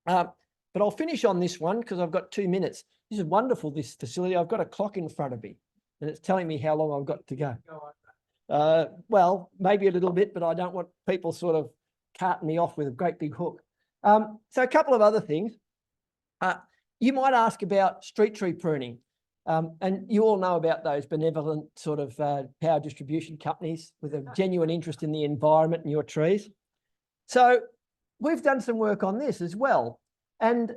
But I'll finish on this one because I've got 2 minutes. This is wonderful, this facility. I've got a clock in front of me and it's telling me how long I've got to go. Well, maybe a little bit, but I don't want people sort of carting me off with a great big hook. So a couple of other things. You might ask about street tree pruning. And you all know about those benevolent sort of power distribution companies with a genuine interest in the environment and your trees. So we've done some work on this as well. And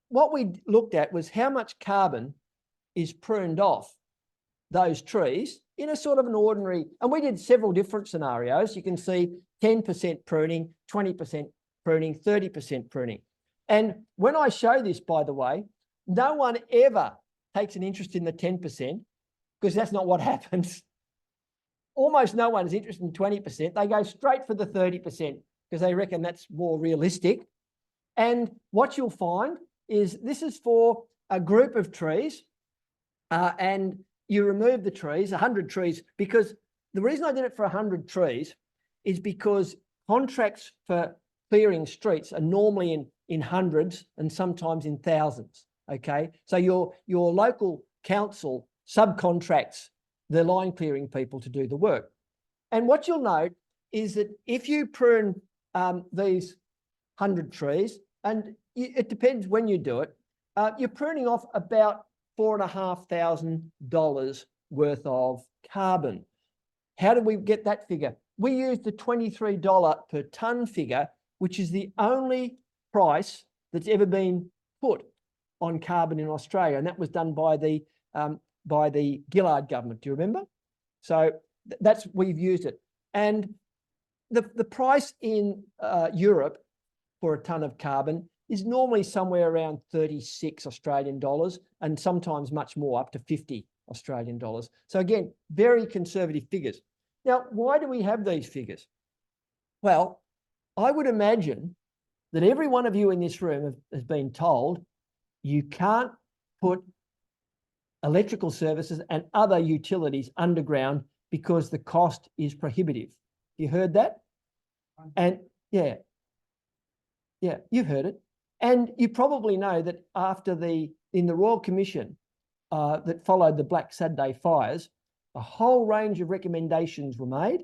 what we looked at was how much carbon is pruned off those trees in a sort of an ordinary, and we did several different scenarios. You can see 10% pruning, 20% pruning, 30% pruning. And when I show this, by the way, no one ever takes an interest in the 10% because that's not what happens. Almost no one is interested in 20%. They go straight for the 30% because they reckon that's more realistic. And what you'll find is this is for a group of trees and you remove the trees, 100 trees, because the reason I did it for 100 trees is because contracts for clearing streets are normally in hundreds and sometimes in thousands, okay? So your local council subcontracts the line clearing people to do the work. And what you'll note is that if you prune these 100 trees, and it depends when you do it, you're pruning off about $4,500 worth of carbon. How do we get that figure? We used the $23 per tonne figure, which is the only price that's ever been put on carbon in Australia, and that was done by the Gillard government. Do you remember? So we've used it, and the price in Europe for a tonne of carbon is normally somewhere around 36 Australian dollars and sometimes much more, up to 50 Australian dollars. So again, very conservative figures. Now, why do we have these figures? Well, I would imagine that every one of you in this room has been told you can't put electrical services and other utilities underground because the cost is prohibitive. You heard that? And yeah, you've heard it. And you probably know that in the Royal Commission that followed the Black Saturday fires, a whole range of recommendations were made.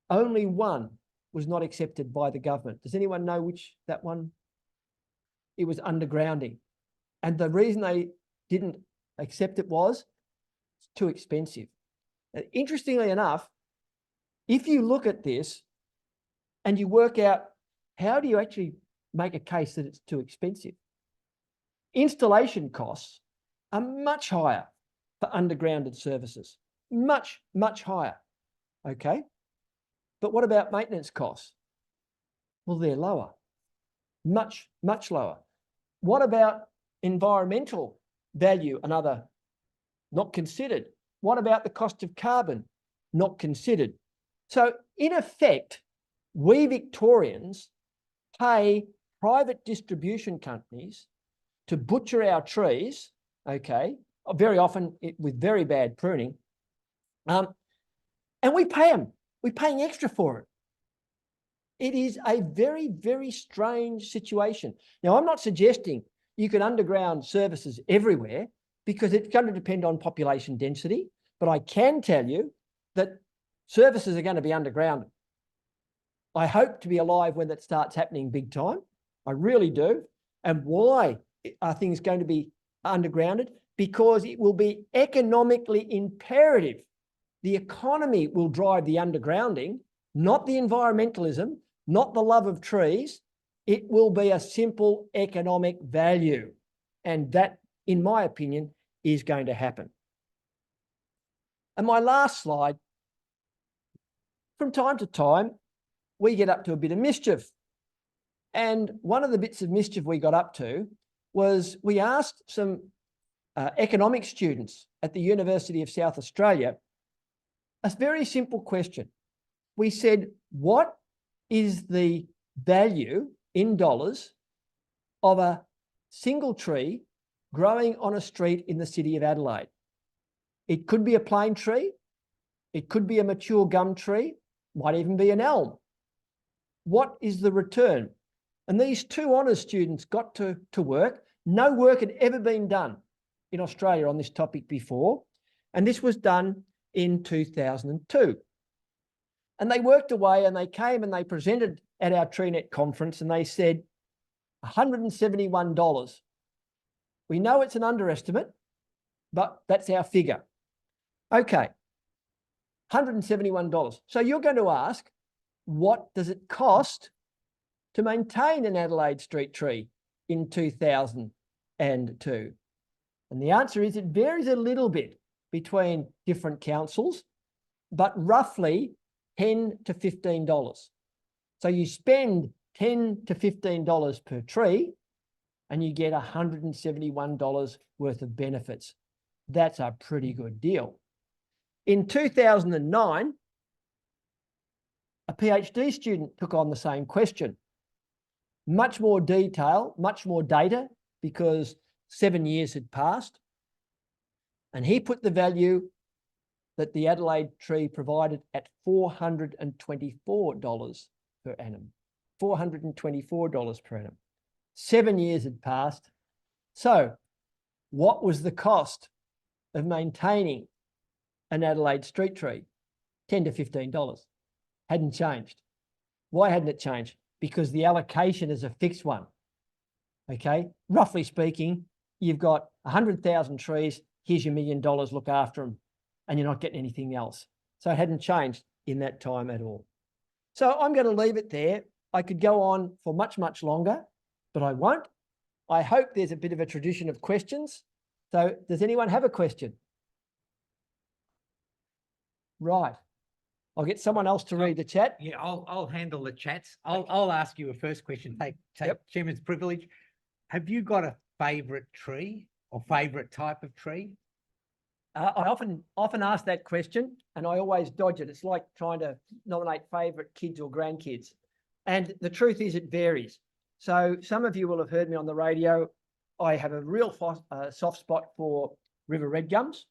Only one was not accepted by the government. Does anyone know which that one? It was undergrounding. And the reason they didn't accept it was it's too expensive. And interestingly enough, if you look at this and you work out how do you actually make a case that it's too expensive, installation costs are much higher for undergrounded services, much, much higher, okay? But what about maintenance costs? Well, they're lower, much, much lower. What about environmental value and other? Not considered. What about the cost of carbon? Not considered. So in effect, we Victorians pay private distribution companies to butcher our trees, okay, very often with very bad pruning, and we pay them. We're paying extra for it. It is a very, very strange situation. Now, I'm not suggesting you can underground services everywhere because it's going to depend on population density, but I can tell you that services are going to be underground. I hope to be alive when that starts happening big time. I really do. And why are things going to be undergrounded? Because it will be economically imperative. The economy will drive the undergrounding, not the environmentalism, not the love of trees. It will be a simple economic value. And that, in my opinion, is going to happen. And my last slide, from time to time, we get up to a bit of mischief. And one of the bits of mischief we got up to was we asked some economics students at the University of South Australia a very simple question. We said, what is the value in dollars of a single tree growing on a street in the city of Adelaide? It could be a plane tree. It could be a mature gum tree, might even be an elm. What is the return? And these two honours students got to work. No work had ever been done in Australia on this topic before. And this was done in 2002. And they worked away and they came and they presented at our TreeNet conference and they said, $171. We know it's an underestimate, but that's our figure. Okay, $171. So you're going to ask, what does it cost to maintain an Adelaide street tree in 2002? And the answer is it varies a little bit between different councils. but roughly $10 to $15. So you spend $10 to $15 per tree and you get $171 worth of benefits. That's a pretty good deal. In 2009, a PhD student took on the same question. Much more detail, much more data, because 7 years had passed. And he put the value that the Adelaide tree provided at $424 per annum. $424 per annum. 7 years had passed. So what was the cost of maintaining an Adelaide street tree? $10 to $15. Hadn't changed. Why hadn't it changed? Because the allocation is a fixed one. Okay, roughly speaking, you've got 100,000 trees, here's your $1 million, look after them, and you're not getting anything else. So it hadn't changed in that time at all. So I'm going to leave it there. I could go on for much, much longer, but I won't. I hope there's a bit of a tradition of questions. So does anyone have a question? Right. I'll get someone else to read the chat. Yeah, I'll handle the chats. I'll ask you a first question. Take Chairman's privilege. Have you got a favourite tree or favourite type of tree? I often ask that question and I always dodge it. It's like trying to nominate favourite kids or grandkids. And the truth is it varies. So some of you will have heard me on the radio. I have a real soft spot for river red gums.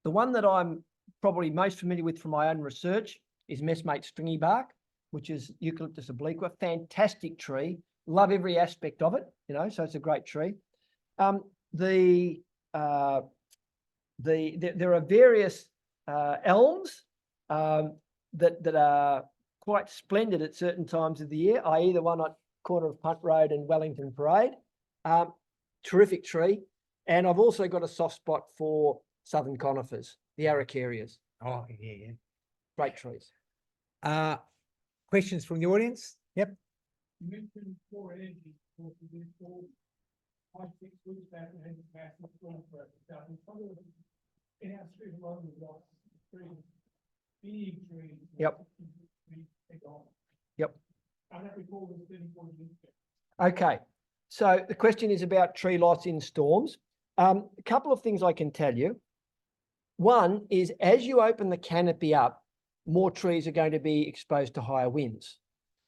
The one that I'm probably most familiar with from my own research is messmate stringy bark, which is Eucalyptus obliqua. Fantastic tree. Love every aspect of it, so it's a great tree. There are various elms that are quite splendid at certain times of the year, i.e. the one at corner of Punt Road and Wellington Parade. Terrific tree. And I've also got a soft spot for southern conifers, the araucarias. Oh, yeah. Great trees. Questions from the audience? Yep. You mentioned for energy, for the 5, 6 weeks back, we had a massive storm for it. In our street along, we've got trees, big trees. Yep. Yep. I don't recall this 34 years ago. Okay. So the question is about tree loss in storms. A couple of things I can tell you. One is as you open the canopy up, more trees are going to be exposed to higher winds.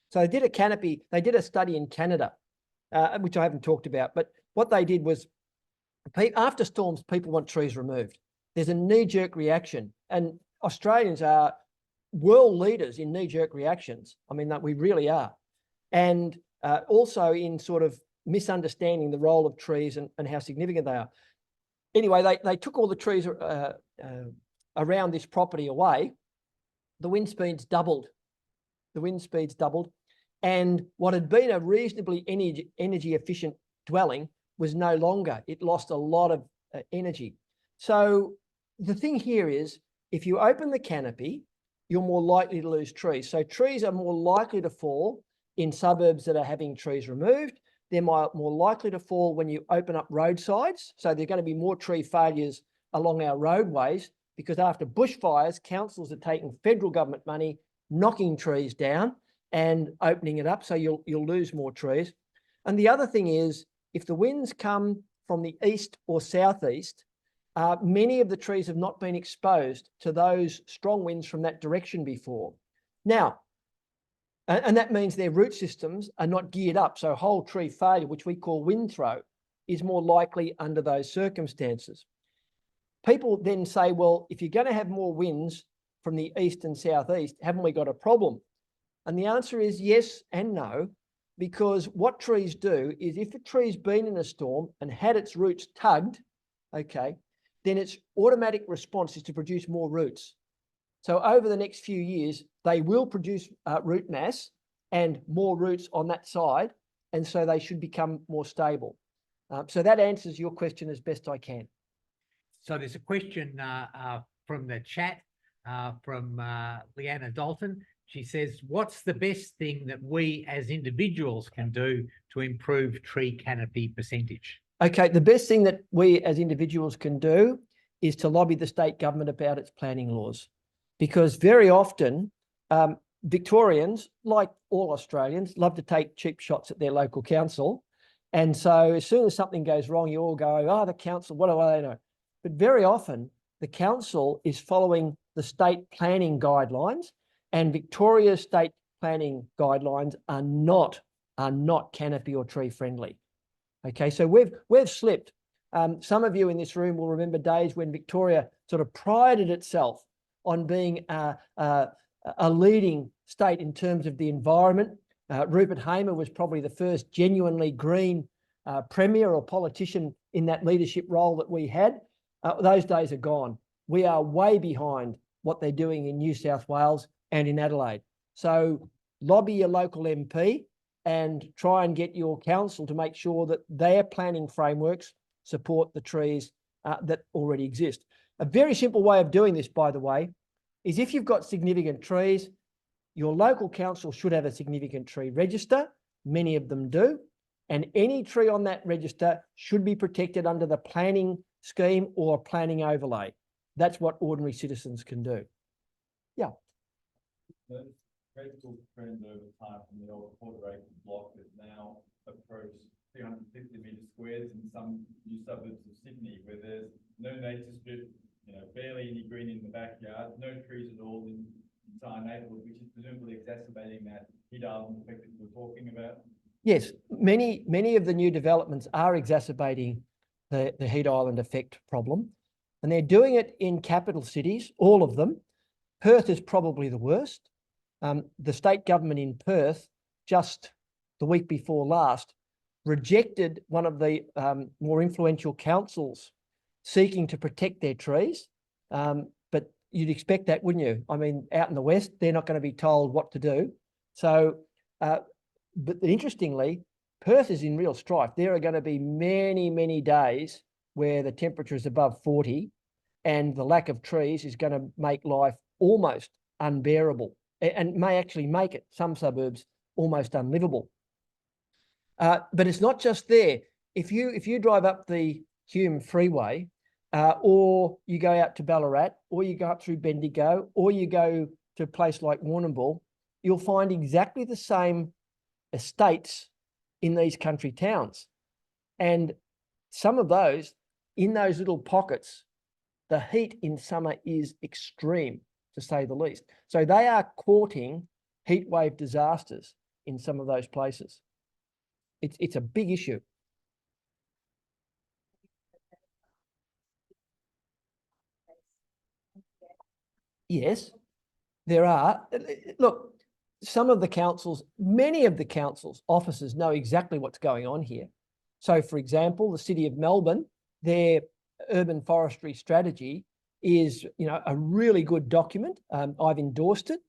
So they did a study in Canada, which I haven't talked about, but what they did was after storms, people want trees removed. There's a knee-jerk reaction, and Australians are world leaders in knee-jerk reactions. I mean, that we really are. And also in sort of misunderstanding the role of trees and how significant they are. Anyway, they took all the trees around this property away. The wind speeds doubled. And what had been a reasonably energy efficient dwelling was no longer. It lost a lot of energy. So the thing here is, if you open the canopy, you're more likely to lose trees. So trees are more likely to fall in suburbs that are having trees removed. They're more likely to fall when you open up roadsides. So there's going to be more tree failures along our roadways because after bushfires, councils are taking federal government money, knocking trees down and opening it up. So you'll lose more trees. And the other thing is, if the winds come from the east or southeast, many of the trees have not been exposed to those strong winds from that direction before. Now, and that means their root systems are not geared up. So whole tree failure, which we call wind throw, is more likely under those circumstances. People then say, well, if you're going to have more winds from the east and southeast, haven't we got a problem? And the answer is yes and no, because what trees do is if a tree's been in a storm and had its roots tugged, okay, then its automatic response is to produce more roots. So over the next few years, they will produce root mass and more roots on that side. And so they should become more stable. So that answers your question as best I can. So there's a question from the chat from Leanna Dalton. She says, what's the best thing that we as individuals can do to improve tree canopy percentage? Okay, the best thing that we as individuals can do is to lobby the state government about its planning laws. because very often Victorians, like all Australians, love to take cheap shots at their local council. And so as soon as something goes wrong, you all go, oh, the council, what do they know? But very often the council is following the state planning guidelines, and Victoria's state planning guidelines are not canopy or tree friendly. Okay, so we've slipped. Some of you in this room will remember days when Victoria sort of prided itself on being a leading state in terms of the environment. Rupert Hamer was probably the first genuinely green premier or politician in that leadership role that we had. Those days are gone. We are way behind what they're doing in New South Wales and in Adelaide. So lobby your local MP and try and get your council to make sure that their planning frameworks support the trees that already exist. A very simple way of doing this, by the way, is if you've got significant trees, your local council should have a significant tree register. Many of them do. And any tree on that register should be protected under the planning scheme or planning overlay. That's what ordinary citizens can do. Yeah. The critical trend over time from the old quarter-acre block has now approached 350 metre squares in some new suburbs of Sydney, where there's no nature strip, barely any green in the backyard, no trees at all in the entire neighbourhood, which is presumably exacerbating that heat island effect that we're talking about. Yes, many of the new developments are exacerbating the heat island effect problem, and they're doing it in capital cities, all of them. Perth is probably the worst. The state government in Perth, just the week before last, rejected one of the more influential councils seeking to protect their trees. But you'd expect that, wouldn't you? I mean, out in the West, they're not going to be told what to do. So, but interestingly, Perth is in real strife. There are going to be many, many days where the temperature is above 40 and the lack of trees is going to make life almost unbearable and may actually make it, some suburbs, almost unlivable. But it's not just there. If you drive up the Hume Freeway or you go out to Ballarat or you go up through Bendigo or you go to a place like Warrnambool, you'll find exactly the same estates in these country towns. And some of those, in those little pockets, the heat in summer is extreme, to say the least. So they are courting heat wave disasters in some of those places. It's a big issue. Yes, there are. Look, some of the councils, many of the councils' officers know exactly what's going on here. So, for example, the City of Melbourne, their urban forestry strategy is, a really good document. I've endorsed it.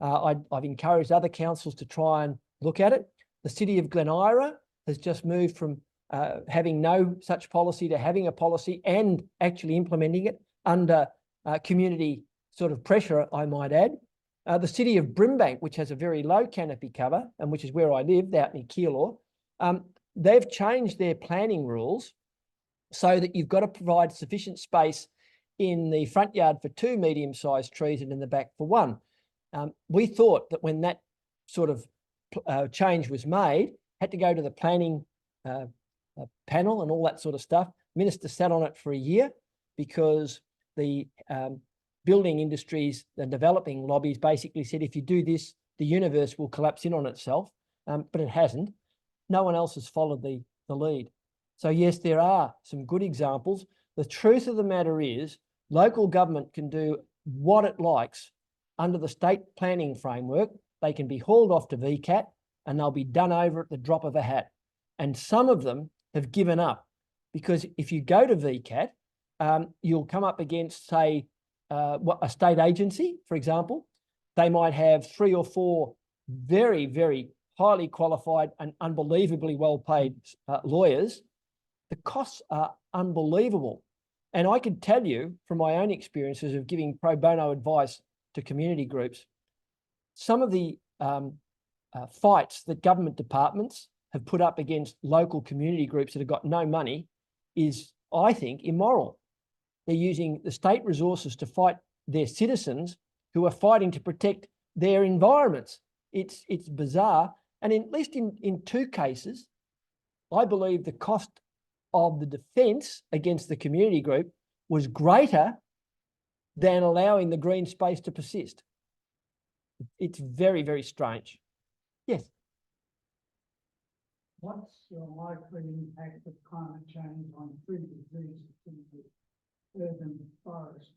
I've encouraged other councils to try and look at it. The City of Glen Eira has just moved from having no such policy to having a policy and actually implementing it under community sort of pressure, I might add. The City of Brimbank, which has a very low canopy cover and which is where I lived out near Keilor, they've changed their planning rules so that you've got to provide sufficient space in the front yard for 2 medium-sized trees and in the back for 1. We thought that when that sort of change was made, had to go to the planning panel and all that sort of stuff. Minister sat on it for a year because the building industries, the developing lobbies basically said, if you do this, the universe will collapse in on itself, but it hasn't. No one else has followed the lead. So yes, there are some good examples. The truth of the matter is local government can do what it likes under the state planning framework. They can be hauled off to VCAT and they'll be done over at the drop of a hat. And some of them have given up because if you go to VCAT, you'll come up against, say, a state agency, for example. They might have 3 or 4 very, very highly qualified and unbelievably well-paid lawyers. The costs are unbelievable. And I can tell you from my own experiences of giving pro bono advice to community groups, some of the fights that government departments have put up against local community groups that have got no money is, I think, immoral. They're using the state resources to fight their citizens who are fighting to protect their environments. It's bizarre. And at least in two cases, I believe the cost of the defence against the community group was greater than allowing the green space to persist. It's very, very strange. Yes. What's the likely impact of climate change on tree diseases in the urban forest?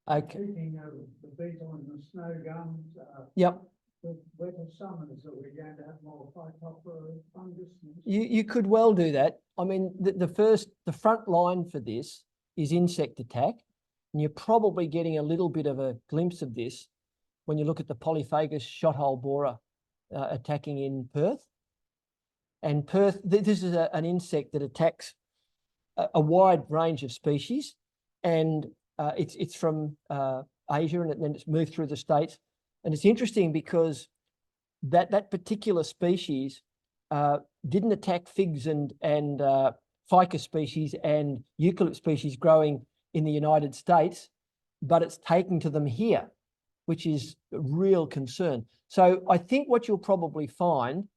Okay. Speaking of the beetle and the snow gums, Yep. with wetter summers, are we going to have more phytophthora fungus? You could well do that. I mean, the front line for this is insect attack. And you're probably getting a little bit of a glimpse of this when you look at the polyphagous shothole borer attacking in Perth. And Perth, this is an insect that attacks a wide range of species, and it's from Asia, and then it's moved through the States. And it's interesting because that particular species didn't attack figs and ficus species and eucalypt species growing in the United States, but it's taken to them here, which is a real concern. So I think what you'll probably find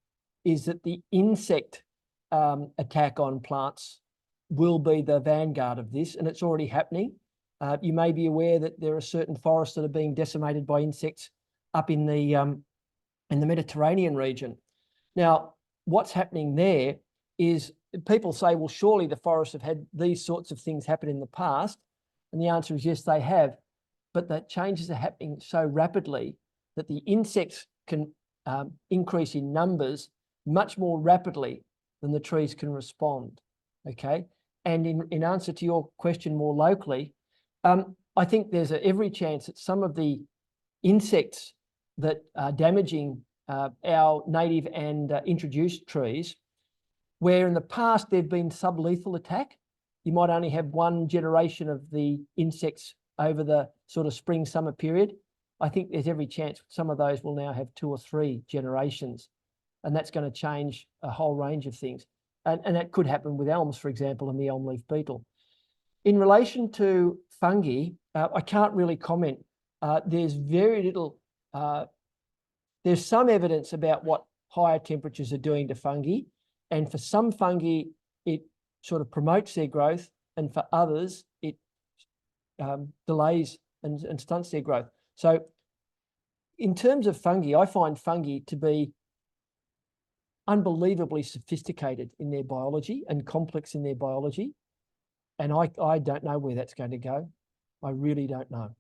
is that the insect attack on plants will be the vanguard of this, and it's already happening. You may be aware that there are certain forests that are being decimated by insects up in the Mediterranean region. Now, what's happening there is people say, well, surely the forests have had these sorts of things happen in the past. And the answer is yes, they have. But the changes are happening so rapidly that the insects can increase in numbers much more rapidly than the trees can respond. Okay. And in answer to your question more locally, I think there's every chance that some of the insects that are damaging our native and introduced trees, where in the past there've been sublethal attack, you might only have one generation of the insects over the sort of spring, summer period. I think there's every chance some of those will now have 2 or 3 generations, and that's going to change a whole range of things. And that could happen with elms, for example, and the elm leaf beetle. In relation to fungi, I can't really comment. There's very little, there's some evidence about what higher temperatures are doing to fungi. And for some fungi, it sort of promotes their growth. And for others, it delays and stunts their growth. So in terms of fungi, I find fungi to be unbelievably sophisticated in their biology and complex in their biology. And I don't know where that's going to go. I really don't know.